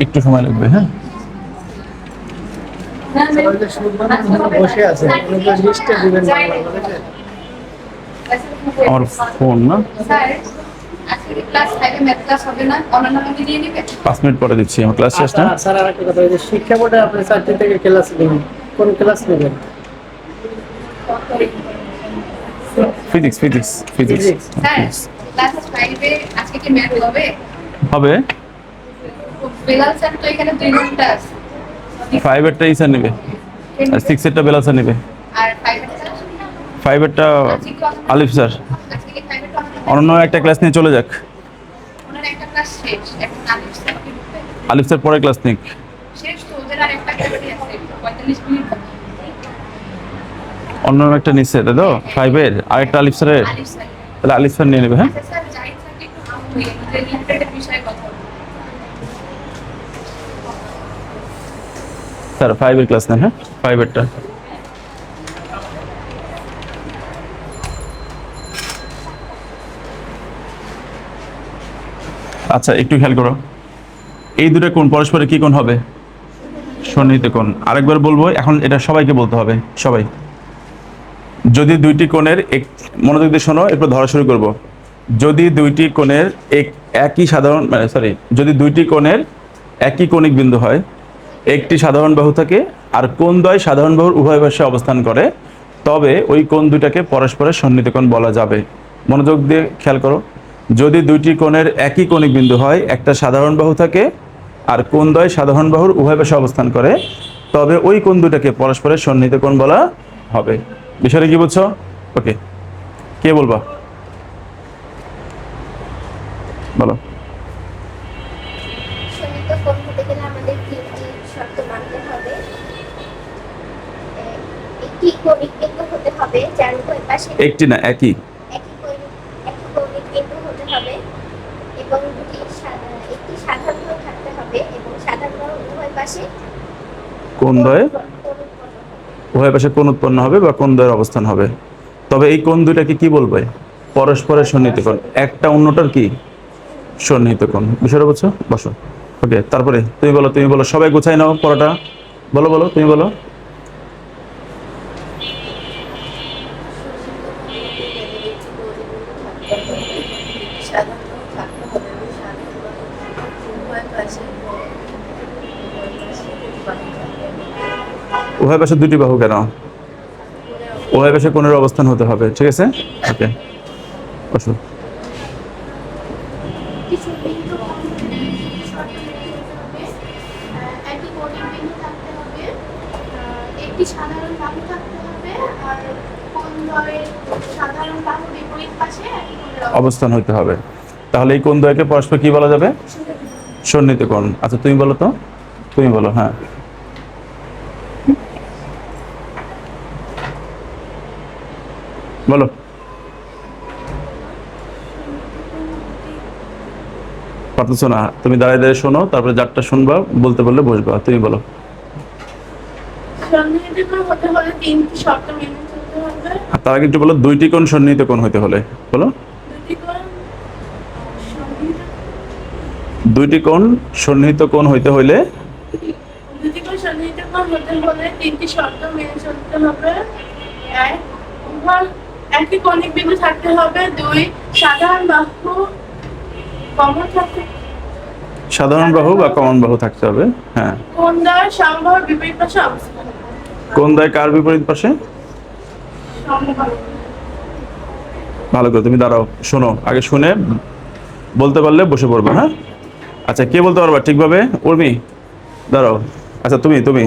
একটু সময় লাগবে। হ্যাঁ বসে আছে লিস্টে দিবেন আমার ফোন না, স্যার আজকে কি ক্লাস 5 এ ম্যাথ ক্লাস হবে না? অন্যান্য মিনিট নিয়ে নেবে? 5 মিনিট পরে দিচ্ছি, আমার ক্লাস শেষ না। স্যার আরেকটা কথা, ওই যে শিক্ষা বোর্ডে আপনি 4টি থেকে ক্লাস নেবেন, কোন ক্লাস নেবেন? Physics physics physics sir class 5 এ আজকে কি ম্যাথ হবে? হবে। বেলাল স্যার তো এখানে 2 ঘন্টা আছে। 5 এরটা ইসা নেবে আর 6 এরটা বেলা স্যার নেবে। আর 5 এর ফাইভেরটা আজকে কি আলিফ স্যার আজকে কি ফাইভের টর্নামেন্ট অনন্য একটা ক্লাস নিয়ে চলে যাক। ওনার একটা ক্লাস শেষ, এখন আলিফ স্যার কি ঢুকবে? আলিফ স্যার পরে ক্লাস নিক। শেষ তো, ওদের আর একটা ক্লাসই আছে, 45 মিনিট বাকি। অন্য একটা নিচ্ছে তাই তো, ফাইভের আরেকটা আলিফ স্যারের, আলিফ স্যার। তাহলে আলিফ স্যার নিয়ে নেবে। হ্যাঁ আচ্ছা স্যার, জাহিদ স্যারকে একটু আমুই আমাদের রিলেটেড বিষয়ে কথা বলুন। স্যার ফাইভের ক্লাস নেন। হ্যাঁ ফাইভেরটা আচ্ছা একটু খেয়াল করো, এই দুটো কোণ পরস্পরের কি কোণ হবে? সন্নিহিত কোণ। আরেকবার বলবো, এখন এটা সবাইকে বলতে হবে, সবাই। যদি দুইটি কোণের মনোযোগ দিয়ে শোনো, এরপর ধরা শুরু করব। যদি দুইটি কোণের একই সাধারণ যদি দুইটি কোণের একই কৌণিক বিন্দু হয়, একটি সাধারণ বাহু থাকে আর কোণদ্বয় সাধারণ বাহুর উভয় পাশে অবস্থান করে, তবে ওই কোণ দুটাকে পরস্পরের সন্নিহিত কোণ বলা যাবে। মনোযোগ দিয়ে খেয়াল করো, যদি দুইটি কোণের একই কৌণিক বিন্দু হয়, একটা সাধারণ বাহু থাকে আর কোণদ্বয় সাধারণ বাহুর উভয় পাশে অবস্থান করে, তবে ওই কোণ দুটাকে পরস্পরের সন্নিহিত কোণ বলা হবে। বিষয়টা কি বুঝছো? ওকে, কে বলবা? বলো। সন্নিহিত কোণ হতে গেলে আমাদের তিনটি শর্ত মানতে হবে। একটি কৌণিক বিন্দু হতে হবে যার উভয় পাশে একটি না, একই। একটি কৌণিক বিন্দু হতে হবে এবং একটি সাধারণ বাহু থাকতে হবে এবং সাধারণ বাহুর উভয় পাশে কোণদ্বয় কোণ উৎপন্ন হবে। উভয় পাশে কোণ উৎপন্ন হবে বা কোণদ্বয়ের অবস্থান হবে। তবে এই কোণ দুইটাকে কি বলবে? পরস্পরের সন্নিহিত কোণ। একটা অন্যটার কি? সন্নিহিত কোণ। বিষয়টা বুঝছো? বসো। ওকে, তারপরে তুমি বলো, তুমি বলো, সবাই গোছাই নাও পড়াটা। বলো বলো, তুমি বলো। উভয় পাশে দুটি বাহু কেন? উভয় পাশে কোণের অবস্থান হতে হবে, ঠিক আছে? ওকে, বসো। কিছু বিন্দু কোণ শর্ত মেনে চলতে হবে। একটি কৌণিক বিন্দু থাকতে হবে, একটি সাধারণ বাহু থাকতে হবে আর কোণদ্বয়ের সাধারণ বাহুর বিপরীত পাশে একটি কোণের অবস্থান হতে হবে। তাহলে এই কোণ দ্বয়কে পরস্পর কি বলা যাবে? সন্নিহিত কোণ। আচ্ছা তুমি বলো তো, তুমি বলো। হ্যাঁ, বলো। পারতেছো না? তুমি দাঁড়িয়ে দাঁড়িয়ে শোনো, তারপরে যারটা শুনবা বলতে বললে বসবা। তুমি বলো। সন্নিহিত কোণ হতে হলে তিনটি শর্ত মেনে চলতে হবে। আর তার আগে একটু বলো, দুইটি কোণ সন্নিহিত কোণ হতে হলে। বলো। দুটি কোণ সন্নিহিত দুইটি কোণ সন্নিহিত কোণ হইতে হইলে দুটি কোণ সন্নিহিত কোণ হতে হলে তিনটি শর্ত মেনে চলতে হবে। এক, উভয় একই কৌণিক বিন্দু থাকতে হবে। দুই, সাধারণ বাহু কমন থাকতে সাধারণ বাহু বা কমন বাহু থাকতে হবে। হ্যাঁ। কোণদ্বয় সমবাহুর বিপরীত পাশে অবস্থান করবে। কোণ দ্বয় কার বিপরীত পাশে? সমবাহু। ভালো করে তুমি দাঁড়াও, শোনো, আগে শুনে বলতে পারলে বসে পড়বে। হ্যাঁ, আচ্ছা কে বলতে পারবা ঠিকভাবে? উর্মি, দাঁড়াও। আচ্ছা তুমি তুমি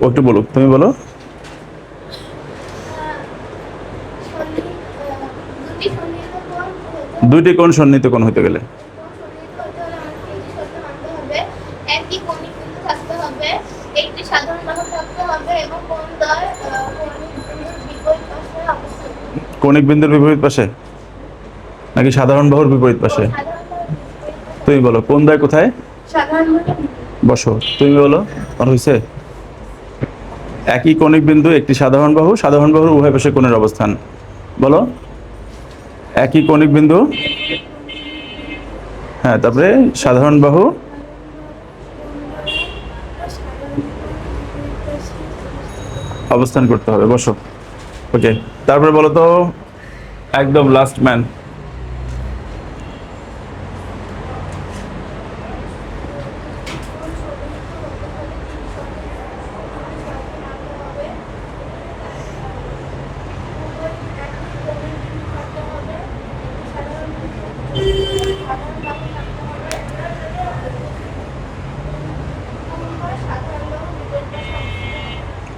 ও একটু বলো, তুমি বলো। দুটি সন্নিহিত কোণ দুইটি কোণ সন্নিহিত কোণ হইতে গেলে সন্নিহিত হতে হলে আমাদের তিনটি শর্ত মানতে হবে। একটি কৌণিক বিন্দু থাকতে হবে, একটি সাধারণ বাহু থাকতে হবে এবং কোণদ্বয় কৌণিক বিন্দুর বিপরীত পাশে অবস্থান করবে। কৌণিক বিন্দুর বিপরীত পাশে নাকি সাধারণ বাহুর বিপরীত পাশে? সাধারণ বাহুর বিপরীত পাশে। তুমি বলো কোণ দ্বয় কোথায়? সাধারণ বাহুর বসো, তুমি বলো। আর হয়েছে? একই কৌণিক বিন্দু, একটি সাধারণ বাহু, সাধারণ বাহুর উভয় পাশে কোণের অবস্থান। বলো। একই কৌণিক বিন্দু, হ্যাঁ, তারপরে সাধারণ বাহু অবস্থান করতে হবে। বসো। ওকে, তারপরে বলো তো, একদম লাস্ট ম্যান।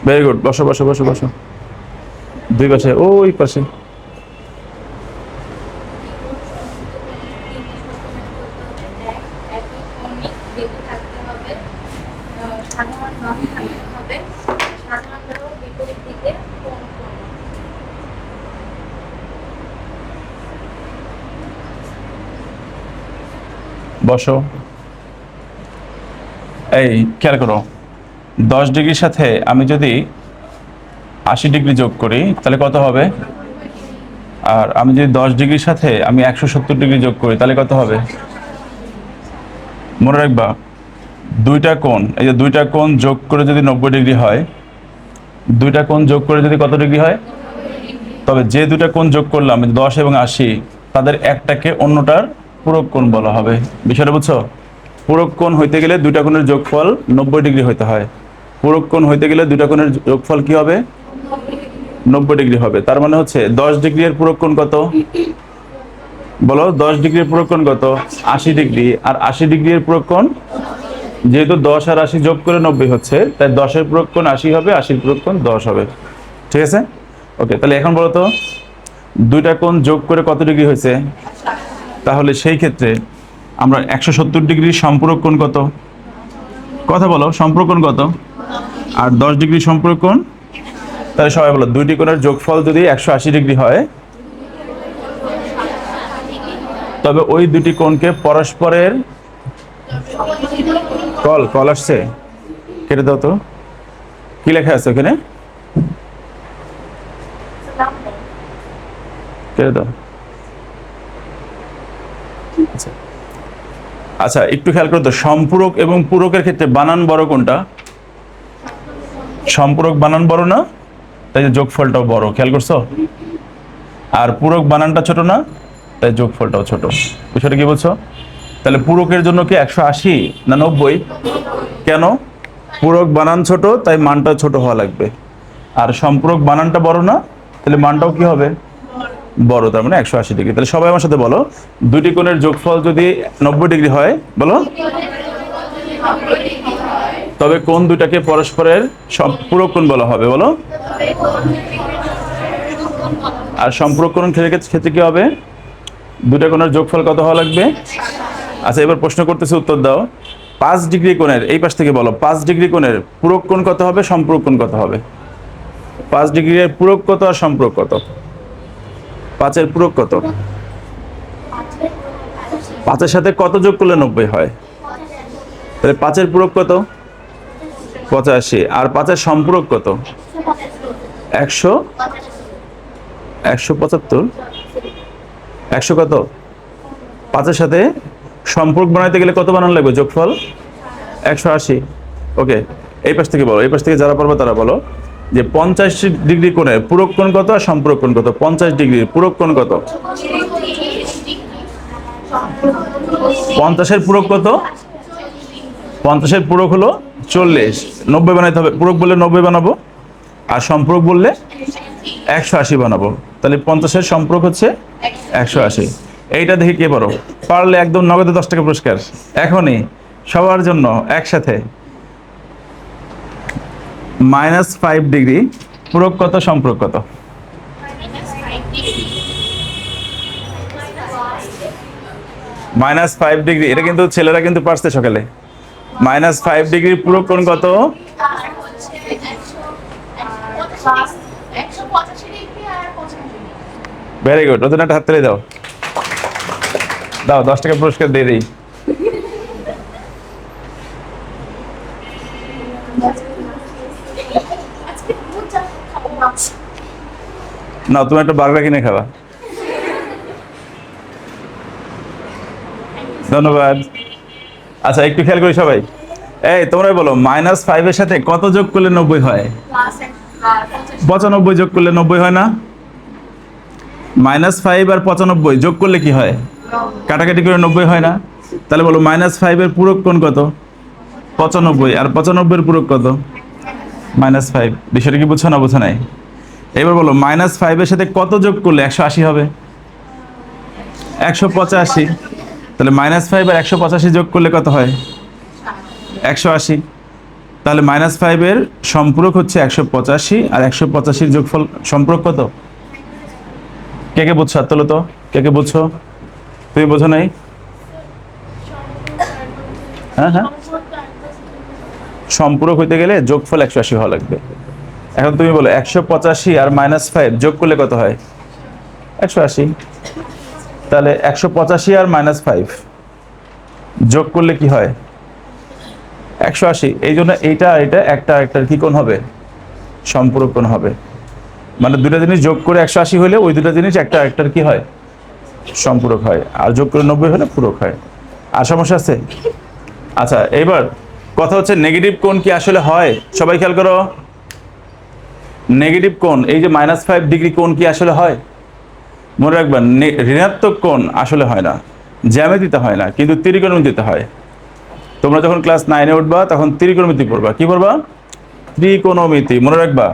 ভেরি গুড, বসো বসো বসো বসো। দুই পাশে, ওই পাশে। একই কৌণিক বিন্দু থাকতে হবে, সাধারণ বাহু থাকতে হবে, সাধারণেরও বিপরীত দিকে কোণ করবে। বসো। এই খেয়াল করো, 10 ডিগ্রির সাথে আমি যদি 80 ডিগ্রি যোগ করি তাহলে কত হবে? আর আমি যদি 10 ডিগ্রির সাথে আমি 170 ডিগ্রি যোগ করি তাহলে কত হবে? মনে রাখবা, দুইটা কোণ, এই যে দুইটা কোণ যোগ করে যদি 90 ডিগ্রি হয়, দুইটা কোণ যোগ করে যদি কত ডিগ্রি হয়? তবে যে দুইটা কোণ যোগ করলাম 10 এবং 80, তাদের একটাকে অন্যটার পূরক কোণ বলা হবে। বিষয়টা বুঝছো? পূরক কোণ হইতে গেলে দুইটা কোণের যোগফল 90 ডিগ্রি হইতে হয়। পূরক কোণ হইতে গেলে দুইটা কোণের যোগফল কি হবে? 90 ডিগ্রি হবে। তার মানে হচ্ছে 10 ডিগ্রি এর পূরক কোণ কত? বলো, 10 ডিগ্রির পূরক কোণ কত? 80 ডিগ্রি। আর 80 ডিগ্রি এর পূরক কোণ, যেহেতু 10 আর 80 যোগ করে 90 হচ্ছে, তাই 10 এর পূরক কোণ 80 হবে, 80 এর পূরক কোণ 10 হবে। ঠিক আছে? ওকে, তাহলে এখন বলো তো দুইটা কোণ যোগ করে কত ডিগ্রি হয়েছে? তাহলে সেই ক্ষেত্রে আমরা 170 ডিগ্রির সম্পূরক কোণ কত? কথা বলো, সম্পূরক কোণ কত? আর 10 ডিগ্রি সম্পূরক কোণ? তাহলে সবাই বলো, দুইটি কোণের যোগফল যদি 180 ডিগ্রি হয়, তবে ওই দুটি কোণকে পরস্পরের কল আসছে, কেটে দাও তো। কি লেখা আছে ওখানে? কেটে দাও। আচ্ছা, একটু খেয়াল করো তো, সম্পূরক এবং পূরকের ক্ষেত্রে বানান বড় কোনটা? সম্পূরক বানান বড় না? তাই যে যোগফলটাও বড়, খেয়াল করছো? আর পূরক বানানটা ছোট না? তাই যোগফলটাও ছোট। বিষয়টা কি বলছো? তাহলে পূরকের জন্য কি 180 না 90? কেন? পূরক বানান ছোট, তাই মানটা ছোট হওয়া লাগবে। আর সম্পূরক বানানটা বড় না, তাহলে মানটাও কি হবে? বড়। তার মানে 180 ডিগ্রি। তাহলে সবাই আমার সাথে বলো, দুটি কোণের যোগফল যদি 90 ডিগ্রি হয়, বলো, তবে কোণ দুটাকে পরস্পরের পূরক কোণ বলা হবে। বলো। আর সম্পূরক কোণের ক্ষেত্রে কি হবে? দুটা কোণের যোগফল কত হওয়া লাগবে? আচ্ছা, এবার প্রশ্ন করতেছি, উত্তর দাও। 5 ডিগ্রি কোণের, এই পাশ থেকে বলো, 5 ডিগ্রি কোণের পূরক কোণ কত হবে, সম্পূরক কোণ কত হবে? 5 ডিগ্রির পূরক কত আর সম্পূরক কত? 5-এর পূরক কত? 5-এর সাথে কত যোগ করলে 90 হয়? তাহলে 5-এর পূরক কত? 85। আর 5-এর সম্পূরক কত? 175। 100 কত? 5-এর সাথে সম্পর্ক বানাইতে গেলে কত বানান লাগবে? যোগফল 180। ওকে, এই পাশ থেকে বলো, এই পাশ থেকে যারা পারবে তারা বলো যে 50 ডিগ্রি কোণের পূরক কোণ কত আর সম্পূরক কোণ কত? 50 ডিগ্রির পূরক কোণ কত? 50-এর পূরক কত? 50-এর পূরক হলো 40। 90 বানাইতে হবে। পূরক বললে 90 বানাবো, আর সম্পূরক বললে 180 বানাবো। তাহলে 50-এর সম্পূরক হচ্ছে 180। এইটা দেখে কে পারো? পারলে একদম নগদে 10 টাকা পুরস্কার এখনই সবার জন্য একসাথে। -5 ডিগ্রি পূরক কত, সম্পূরক কত? -5 ডিগ্রি। এটা কিন্তু ছেলেরা কিন্তু পারছে সকালে। -5 ডিগ্রি পূরক কোণ কত? 185 ভেরি গুড। নতুন একটা হাততালি দাও। দাও, 10 টাকা পুরস্কার দিয়ে দিই। না, তুমি একটা বার্গার কিনে খাবা। ধন্যবাদ। আচ্ছা, একটু খেয়াল করি সবাই। এই তোমরাই বলো, -5-এর সাথে কত যোগ করলে 90 হয়? 95 যোগ করলে 90 হয় না? -5 আর 95 যোগ করলে কি হয়? কাটাকাটি করে 90 হয় না? তাহলে বলো, -5-এর পূরক কোণ কত? 95। আর 95-এর পূরক কত? -5। বিষয়টা কি বুঝছো না বুঝো নাই? এবার বলো, -5-এর সাথে কত যোগ করলে 180 হবে? 185। তাহলে -5 আর 185 যোগ করলে কত হয়? 180। তাহলে -5 সম্পূরক হচ্ছে 185 আর 185 যোগফল সম্পূরক কত? কে কে বুঝছো? হাত তোলো তো, কে কে বুঝছো? তুমি বোঝো নাই? হ্যাঁ হ্যাঁ, সম্পূরক হইতে গেলে যোগফল 180 হওয়া লাগবে। এখন তুমি বলো 185 আর -5 যোগ করলে কত হয়? 180। তাহলে 185 আর -5 যোগ করলে কি হয়? 180। এই জন্য এইটা এটা একটা একটার কি কোণ হবে? সম্পূরক কোণ হবে। মানে দুটা জিনিস যোগ করে 180 হলে ওই দুটা জিনিস একটা একটার কি হয়? সম্পূরক হয়। আর যোগ করে 90 হলে পূরক হয়। আর সমস্যা আছে? আচ্ছা, এবার কথা হচ্ছে নেগেটিভ কোণ কি আসলে হয়? সবাই খেয়াল করো, নেগেটিভ কোণ এই যে -5 ডিগ্রি কোণ কি আসলে হয়? মনে রাখবা, ঋণাত্মক কোণ আসলে হয় না, জ্যামিতিতে হয় না, কিন্তু ত্রিকোণমিতিতে হয়। তোমরা যখন ক্লাস 9-এ উঠবা তখন ত্রিকোণমিতি পড়বা। কি পড়বা? ত্রিকোণমিতি। মনে রাখবা,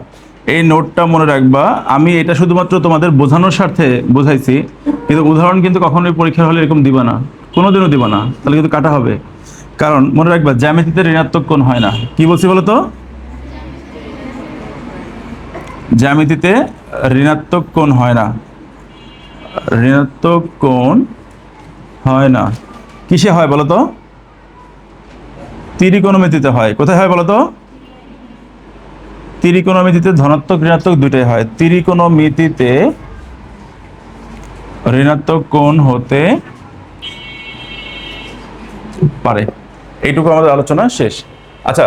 এই নোটটা মনে রাখবা। আমি এটা শুধুমাত্র তোমাদের বোঝানোর স্বার্থে বোঝাইছি, কিন্তু উদাহরণ কিন্তু কখনোই পরীক্ষার হলে এরকম দিবা না, কোনোদিনও দিবা না, তাহলে কিন্তু কাটা হবে। কারণ মনে রাখবা, জ্যামিতিতে ঋণাত্মক কোণ হয় না। কি বলছি বলো তো? জ্যামিতিতে ঋণাত্মক কোণ হয় না, ঋণাত্মক কোণ হয় না। কিসে হয় বলো তো? ত্রিকোণমিতিতে হয়। কোথায় হয় বলো তো? ত্রিকোণমিতিতে ধনাত্মক ঋণাত্মক দুইটাই হয়। ত্রিকোণমিতিতে ঋণাত্মক কোণ হতে পারে। এইটুকু আমাদের আলোচনা শেষ। আচ্ছা,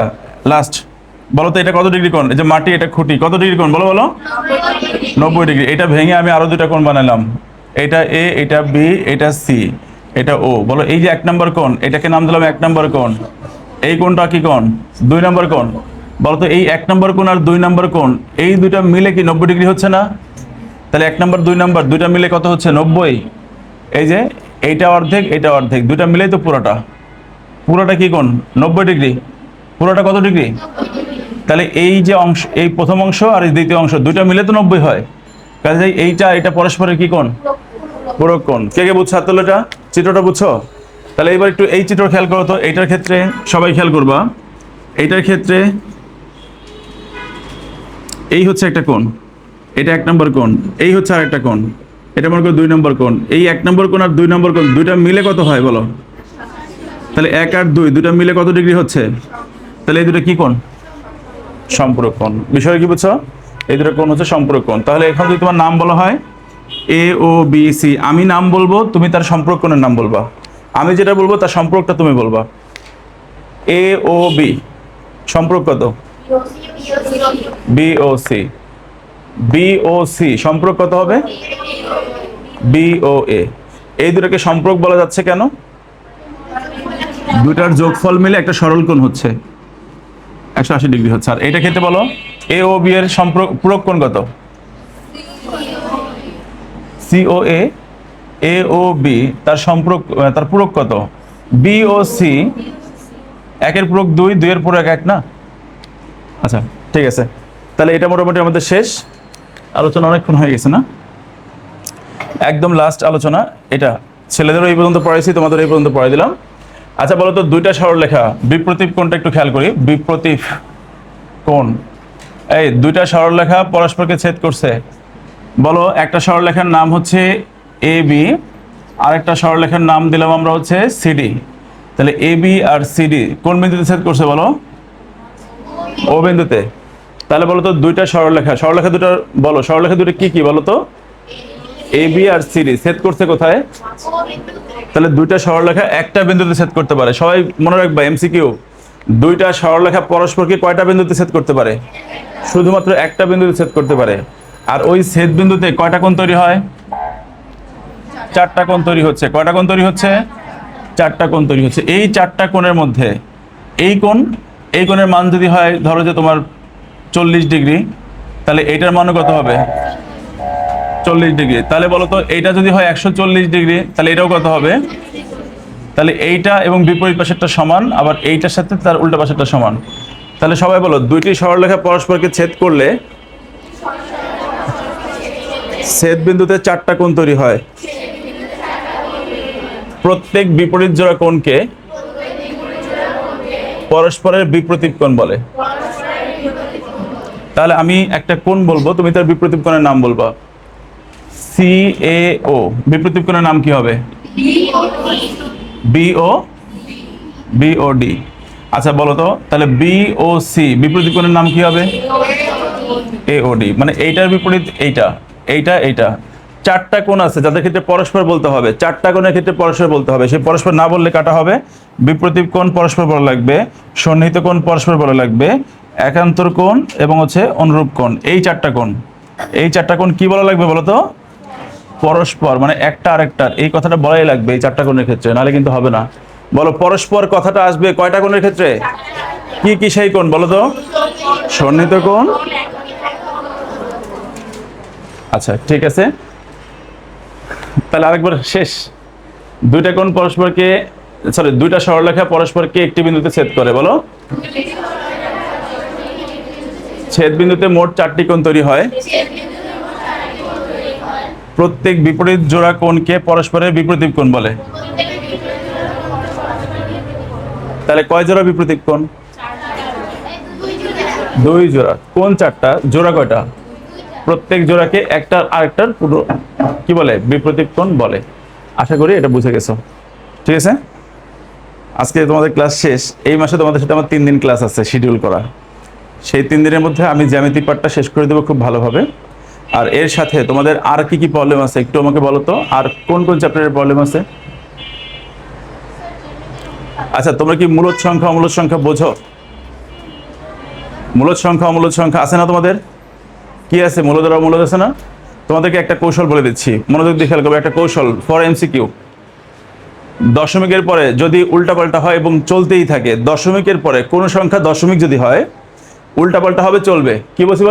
লাস্ট বলো তো, এটা কত ডিগ্রি কোণ? এই যে মাটি, এটা খুঁটি, কত ডিগ্রি কোণ বলো বলো? 90 ডিগ্রি। এটা ভেঙে আমি আরো দুটা কোণ বানালাম, এটা এ, এটা বি, এটা সি, এটা ও। বলো এই যে 1 নম্বর কোণ, এটাকে নাম দিলাম 1 নম্বর কোণ। এই কোণটা কি কোণ? 2 নম্বর কোণ। বলো তো এই 1 নম্বর কোণ আর 2 নম্বর কোণ, এই দুইটা মিলে কি 90 ডিগ্রি হচ্ছে না? তাহলে 1 নম্বর 2 নম্বর দুইটা মিলে কত হচ্ছে? 90। এই যে এইটা অর্ধেক, এটা অর্ধেক, দুইটা মিলেই তো পুরোটা। পুরোটা কি কোণ? 90 ডিগ্রি। পুরোটা কত ডিগ্রি? তাহলে এই যে অংশ, এই প্রথম অংশ আর এই দ্বিতীয় অংশ, দুইটা মিলে তো 90 হয়। কাজে এইটা এটা পরস্পরের কি কোণ? পূরক কোণ। কে কে বুঝছো? হাত তোলো, এটা চিত্রটা বুঝছো? তাহলে এবার একটু এই চিত্র খেয়াল করো তো। এইটার ক্ষেত্রে সবাই খেয়াল করবা, এইটার ক্ষেত্রে এই হচ্ছে একটা কোণ, এটা 1 নম্বর কোণ, এই হচ্ছে আর একটা কোণ, এটা মনে করো 2 নম্বর কোণ। এই 1 নম্বর কোণ আর 2 নম্বর কোণ দুইটা মিলে কত হয় বলো? তাহলে 1 আর 2 দুইটা মিলে কত ডিগ্রি হচ্ছে? তাহলে এই দুটো কি কোণ? সম্পূরক কোণ। বিষয় কি বুঝছো? এই দুটো কোণ হচ্ছে সম্পূরক কোণ। তাহলে এখন যদি তোমার নাম বলা হয় এ ও বি সি, আমি নাম বলবো, তুমি তার সম্পূরক কোণের নাম বলবা। আমি যেটা বলবো তার সম্পূরকটা তুমি বলবা। এ ও বি সম্পূরক কত? বি ও সি। বি ও সি সম্পূরক কত হবে? বি ও এ। এই দুটোকে সম্পূরক বলা যাচ্ছে কেন? দুটার যোগফল মিলে একটা সরল কোণ হচ্ছে, 180 ডিগ্রি হচ্ছে। আর এটা ক্ষেত্রে বলো এ ও বি এর সম্পূরক পূরক কোণ কত? সি ও এ। এ ও বি তার সম্পূরক, তার পূরক কত? বি ও সি। 1 এর পূরক 2, 2 এর পূরক 1 না? আচ্ছা, ঠিক আছে। তাহলে এটা মোটামুটি আমাদের শেষ আলোচনা, অনেকক্ষণ হয়ে গেছে না? একদম লাস্ট আলোচনা এটা। ছেলেদেরও এই পর্যন্ত পড়াইছি, তোমাদের এই পর্যন্ত পড়াই দিলাম। আচ্ছা বলো তো, দুইটা সরলরেখা, বিপ্রতীপ কোণটা একটু খেয়াল করি। বিপ্রতীপ কোণ, এই দুইটা সরলরেখা পরস্পরকে ছেদ করছে। বলো একটা সরলরেখার নাম হচ্ছে এ বি, আর একটা সরলরেখার নাম দিলাম আমরা হচ্ছে সিডি। তাহলে এ বি আর সিডি কোন বিন্দুতে ছেদ করছে বলো? ও বিন্দুতে। তাহলে বলো তো দুইটা সরলরেখা, সরলরেখা দুটো বলো, সরলরেখা দুটো কি কি বলো তো? এ বি আর সিডি ছেদ করছে কোথায়? তাহলে দুইটা সরলরেখা একটা বিন্দুতে ছেদ করতে পারে। সবাই মনে রাখবা এমসিকিউ, দুইটা সরলরেখা পরস্পরকে কয়টা বিন্দুতে ছেদ করতে পারে? শুধুমাত্র একটা বিন্দুতে ছেদ করতে পারে। আর ওই ছেদ বিন্দুতে কয়টা কোণ তৈরি হয়? 4টা কোণ তৈরি হচ্ছে। কয়টা কোণ তৈরি হচ্ছে? 4টা কোণ তৈরি হচ্ছে। এই 4টা কোণের মধ্যে এই কোণ, এই কোণের মান যদি হয় ধরো যে তোমার 40 ডিগ্রি, তাহলে এইটার মানও কত হবে? 40 ডিগ্রি। তাহলে বলো তো এইটা যদি হয় 140 ডিগ্রি, তাহলে এটাও কত হবে? তাহলে এইটা এবং বিপরীত পাশেরটা সমান, আবার এইটার সাথে তার উল্টা পাশেরটা সমান। তাহলে সবাই বলো, দুইটি সরলরেখা পরস্পরকে ছেদ করলে ছেদ বিন্দুতে 4টা কোণ তৈরি হয়। প্রত্যেক বিপরীত জোড়া কোণকে পরস্পরের বিপরীত কোণ বলে। তাহলে আমি একটা কোণ বলবো, তুমি তার বিপরীত কোণের নাম বলবা। CAO বিপরীত কোণের নাম কি হবে? BOD। আচ্ছা বলো তো, তাহলে BOC বিপরীত কোণের নাম কি হবে? AOD। মানে এইটার বিপরীত এইটা, এইটা। চারটা কোণ আছে যাদের ক্ষেত্রে পরস্পর বলতে হবে, চারটা কোণের ক্ষেত্রে পরস্পর বলতে হবে। সেই পরস্পর না বললে কাটা হবে। বিপরীত কোণ পরস্পর বলা লাগবে, সন্নিহিত কোণ পরস্পর বলা লাগবে, একান্তর কোণ এবং হচ্ছে অনুরূপ কোণ। এই চারটা কোণ কি বলা লাগবে বলো তো? পরস্পর, মানে একটা আরেকটার, এই কথাটা বলাই লাগবে এই চারটা কোণের ক্ষেত্রে, নাহলে কিন্তু হবে না। বলো পরস্পর কথাটা আসবে কয়টা কোণের ক্ষেত্রে? কি সেই কোণ বলো তো? সন্নিহিত কোণ। আচ্ছা ঠিক আছে, তাহলে আরেকবার শেষ। দুইটা কোণ পরস্পরকে, দুইটা সরলরেখা পরস্পরকে একটি বিন্দুতে ছেদ করে, বলো। ছেদ বিন্দুতে মোট 4টি কোণ তৈরি হয়। প্রত্যেক বিপরীত জোড়া কোণকে পরস্পরের বিপরীত কোণ বলে। তাহলে কয় জোড়া বিপরীত কোণ? 2 জোড়া। কোণ 4টা, জোড়া কয়টা? প্রত্যেক জোড়াকে একটা আরেকটার পুরো কি বলে? বিপরীত কোণ বলে। আশা করি এটা বুঝে গেছো। ঠিক আছে, আজকে তোমাদের ক্লাস শেষ। এই মাসে তোমাদের সাথে আমার 3 দিন ক্লাস আছে শিডিউল করা। সেই 3 দিনের মধ্যে আমি জ্যামিতি পার্টটা শেষ করে দেবো খুব ভালোভাবে। আর এর সাথে তোমাদের আর কি প্রবলেম আছে একটু আমাকে বলো তো। আর কোন চ্যাপ্টারের প্রবলেম আছে? আচ্ছা তোমরা কি মূলদ সংখ্যা অমূলদ সংখ্যা বোঝো? মূলদ সংখ্যা অমূলদ সংখ্যা আছে না তোমাদের? কি আছে? মূলদ আর অমূলদ আছে না? তোমাদেরকে একটা কৌশল বলে দিচ্ছি, মনোযোগ দিয়ে খেয়াল করবে। একটা কৌশল ফর MCQ। দশমিকের পরে যদি উল্টাপাল্টা হয় এবং চলতেই থাকে, দশমিকের পরে কোনো সংখ্যা দশমিক যদি হয়, উল্টাপাল্টা হবে, চলবে। কি বলছি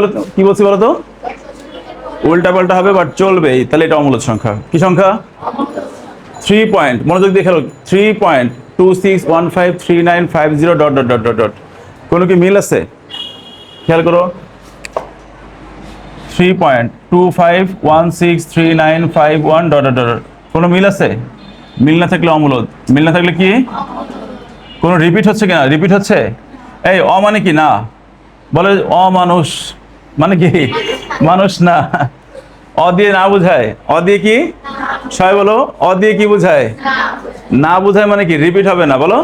বলো তো? উল্টাপাল্টা হবে বাট চলবে, তাহলে এটা অমূলদ সংখ্যা। কি সংখ্যা? 3 পয়েন্ট, মনোযোগ দিয়ে খেলো। 3.26153950 ... কোনো কি মিল আছে? খেয়াল করো। 3.25163951 ... কোনো মিল আছে? মিল না থাকলে অমূলদ, মিল না থাকলে কি? কোনো রিপিট হচ্ছে কিনা? রিপিট হচ্ছে। এই অ মানে কি? না। বলে অমানুষ মানে কি? মানুষ না। অ দিয়ে না বোঝায়। অ দিয়ে কি? সবাই বলো, অ দিয়ে কি বোঝায়? না বোঝায় মানে কি? রিপিট হবে না। বলো,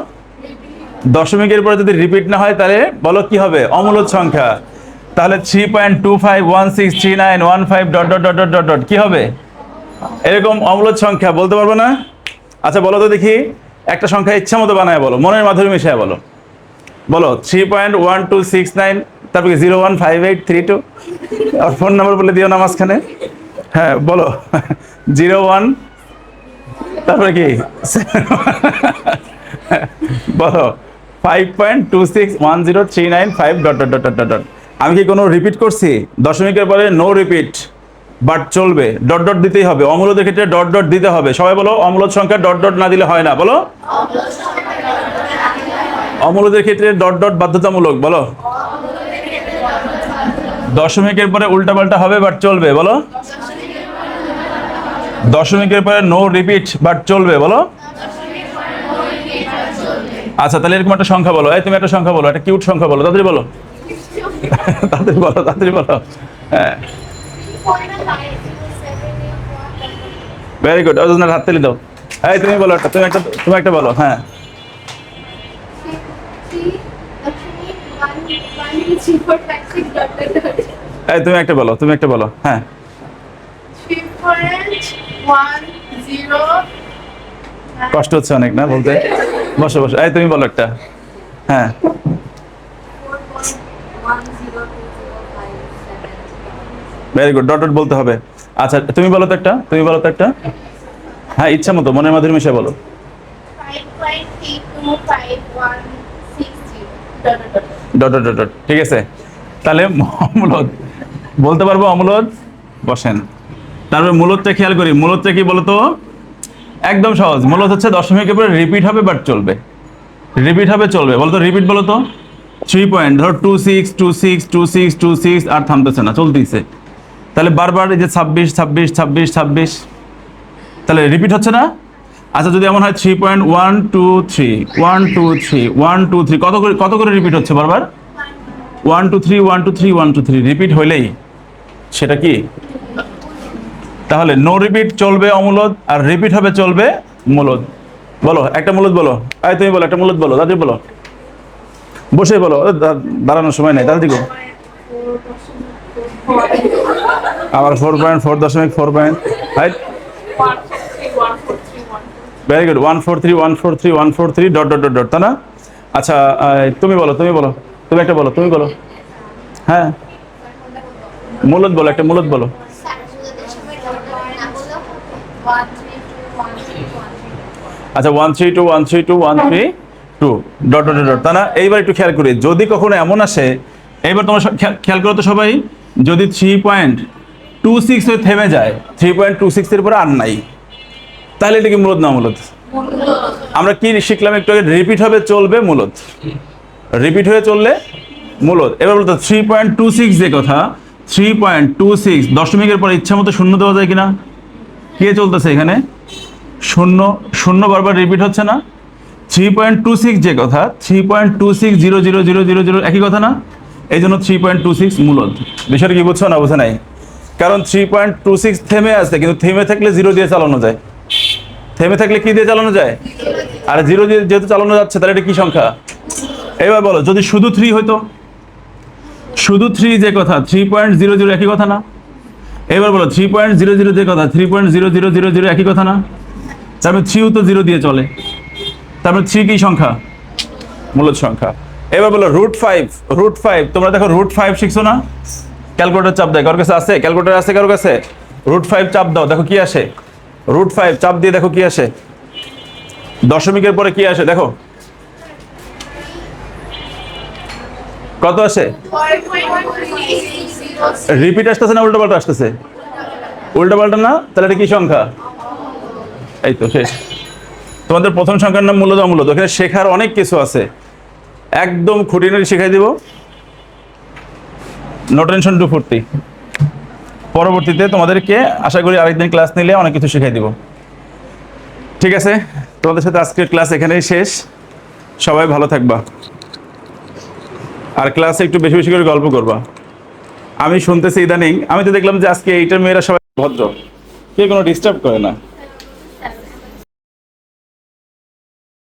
দশমিকের পরে যদি রিপিট না হয় তাহলে বলো কি হবে? অমূলদ সংখ্যা। তাহলে 3.25163915 ... কি হবে? এরকম অমূলদ সংখ্যা বলতে পারবো না? আচ্ছা বলো তো দেখি, একটা সংখ্যা ইচ্ছা মতো বানায় বলো, মনের মাধুরী মিশায় বলো। বলো 3.1269, তারপরে 015832। আর ফোন নাম্বার বলে দিও না মাঝখানে। হ্যাঁ বলো 01, তারপরে কি? বলো 5.26103950 ... আমি কি কোনো রিপিট করছি? দশমিকের পরে নো রিপিট বাট চলবে, ডট ডট দিতেই হবে। অমূলদের ক্ষেত্রে ডট ডট দিতে হবে। সবাই বলো, অমূলদ সংখ্যা ডট ডট না দিলে হয় না। বলো, অমূলদের ক্ষেত্রে ডট ডট বাধ্যতামূলক। বলো, দশমিকের পরে উল্টাপাল্টা হবে বাট চলবে। বলো, দশমিকের পরে নো রিপিট বাট চলবে। বলো, আচ্ছা তাহলে এরকম একটা সংখ্যা বলো। এই তুমি একটা সংখ্যা বলো, একটা কিউট সংখ্যা বলো, তাড়াতাড়ি বলো। তাড়াতাড়ি বলো। হ্যাঁ ভেরি গুড। অজনার হাত তালি দাও। এই তুমি বলো একটা, তুমি একটা বলো। হ্যাঁ এই তুমি একটা বলো। হ্যাঁ 3.10 কষ্ট হচ্ছে অনেক না বলতে? বসো। এই তুমি বলো একটা। হ্যাঁ 4.102057. Very good. ডট ডট বলতে হবে। আচ্ছা তুমি বলো তো একটা। হ্যাঁ ইচ্ছা মতো, মনের মাধুরী মিশে বলো। 5.325160. Dot dot dot dot. ঠিক আছে, তাহলে অমূলদ বলতে পারবো। অমূলদ বসেন। তারপরে মূলদটা খেয়াল করি। মূলদটা কি বলতো? একদম সহজ। মূলদ হচ্ছে দশমিকের পরে রিপিট হবে বাট চলবে। বলতো রিপিট বলো তো। 3 পয়েন্ট, ধরো 26262626 আর থামতেছে না, চলতেইছে। তাহলে বারবার এই যে 26 26 26 26, তাহলে রিপিট হচ্ছে না? আচ্ছা যদি এমন হয় 3.123 123 123 কত করে রিপিট হচ্ছে বারবার? 123 123 123 রিপিট হইলেই সেটা কি? তাহলে নো রিপিট চলবে অমূলদ, আর রিপিট হবে চলবে মূলদ। বলো একটা মূলদ বলো, এই তুমি বলো একটা মূলদ বলো, দাদি বলো, বসে বলো, দাঁড়ানোর সময় নেই, দাদি গো। আবার 4.4.4 point, right, very good, 143 143 143 dot dot dot dot, তাই না? আচ্ছা তুমি বলো, তুমি একটা বলো, তুমি বলো, হ্যাঁ মূলদ বলো, একটা মূলদ বলো। আচ্ছা 132 132 132 ডট ডট ডট, তা না? এইবার একটু খেয়াল করি, যদি কখনো এমন আসে, এইবার তোমরা খেয়াল করো তো সবাই, যদি 3.26 হয়ে থেমে যায়, 3.26 এর পরে আর নাই, তাহলে এটা কি মূলদ না অমূলদ? আমরা কি শিখলাম একটু আগে? রিপিট হবে চলবে মূলদ, রিপিট হয়ে চললে মূলদ। এবার বলতো 3.26 যে কথা, 3.26 দশমিকের পরে ইচ্ছা মতো শূন্য দেওয়া যায় কিনা? কে চলতেছে এখানে? শূন্য, শূন্য বারবার রিপিট হচ্ছে না? 3.26 যে কথা, 3.26000000 একই কথা না? এই জন্য 3.26 মূলদ। বিষয়টা কি বুঝছো না বুঝে নাই? কারণ 3.26 থেমে আছে, কিন্তু থেমে থাকলে 0 দিয়ে চালানো যায়, থেমে থাকলে কি দিয়ে চালানো যায়? আর 0 দিয়ে যেহেতু চালানো যাচ্ছে, তাহলে এটা কি সংখ্যা? এবার বলো, যদি শুধু 3 হইতো, শুধু 3 যে কথা, 3.00 একই কথা না? এবার বলো 3.00 যে কথা, 3.0000 একই কথা না? তারপরে 3 তো 0 দিয়ে চলে, তারপরে 3 কি সংখ্যা? মূলদ সংখ্যা। এবার বলো √5, তোমরা দেখো √5 শিখছো না? ক্যালকুলেটর চাপ দেয়, কারোর কাছে আছে? ক্যালকুলেটর আছে কারোর কাছে? √5 চাপ দাও, দেখো কি আসে। √5 চাপ দিয়ে দেখো কি আসে, দশমিকের পরে কি আসে দেখো, কত আসে? রিপিট আসতেছে না উল্টো পাল্টা আসতেছে? উল্টো পাল্টা না? তাহলে এটা কি সংখ্যা? এই তো শেষ। তোমাদের প্রথম সংখ্যার নাম মূলদ অমূলদ। ওখানে শেখার অনেক কিছু আছে, একদম খুঁটিনাটি শেখাই দিব, নো টেনশন টু ফুর্তি। পরবর্তীতে তোমাদেরকে আশা করি আরেকদিন ক্লাস নিলে অনেক কিছু শেখাই দিব। ঠিক আছে, তোমাদের সাথে আজকের ক্লাস এখানেই শেষ। সবাই ভালো থাকবা, আর ক্লাসে একটু বেশি বেশি করে গল্প করবা। আমি শুনতেছি ইদানিং, আমি তো দেখলাম যে আজকে এইটার মেয়েরা সবাই ভদ্র, কেউ কোনো ডিস্টার্ব করে না।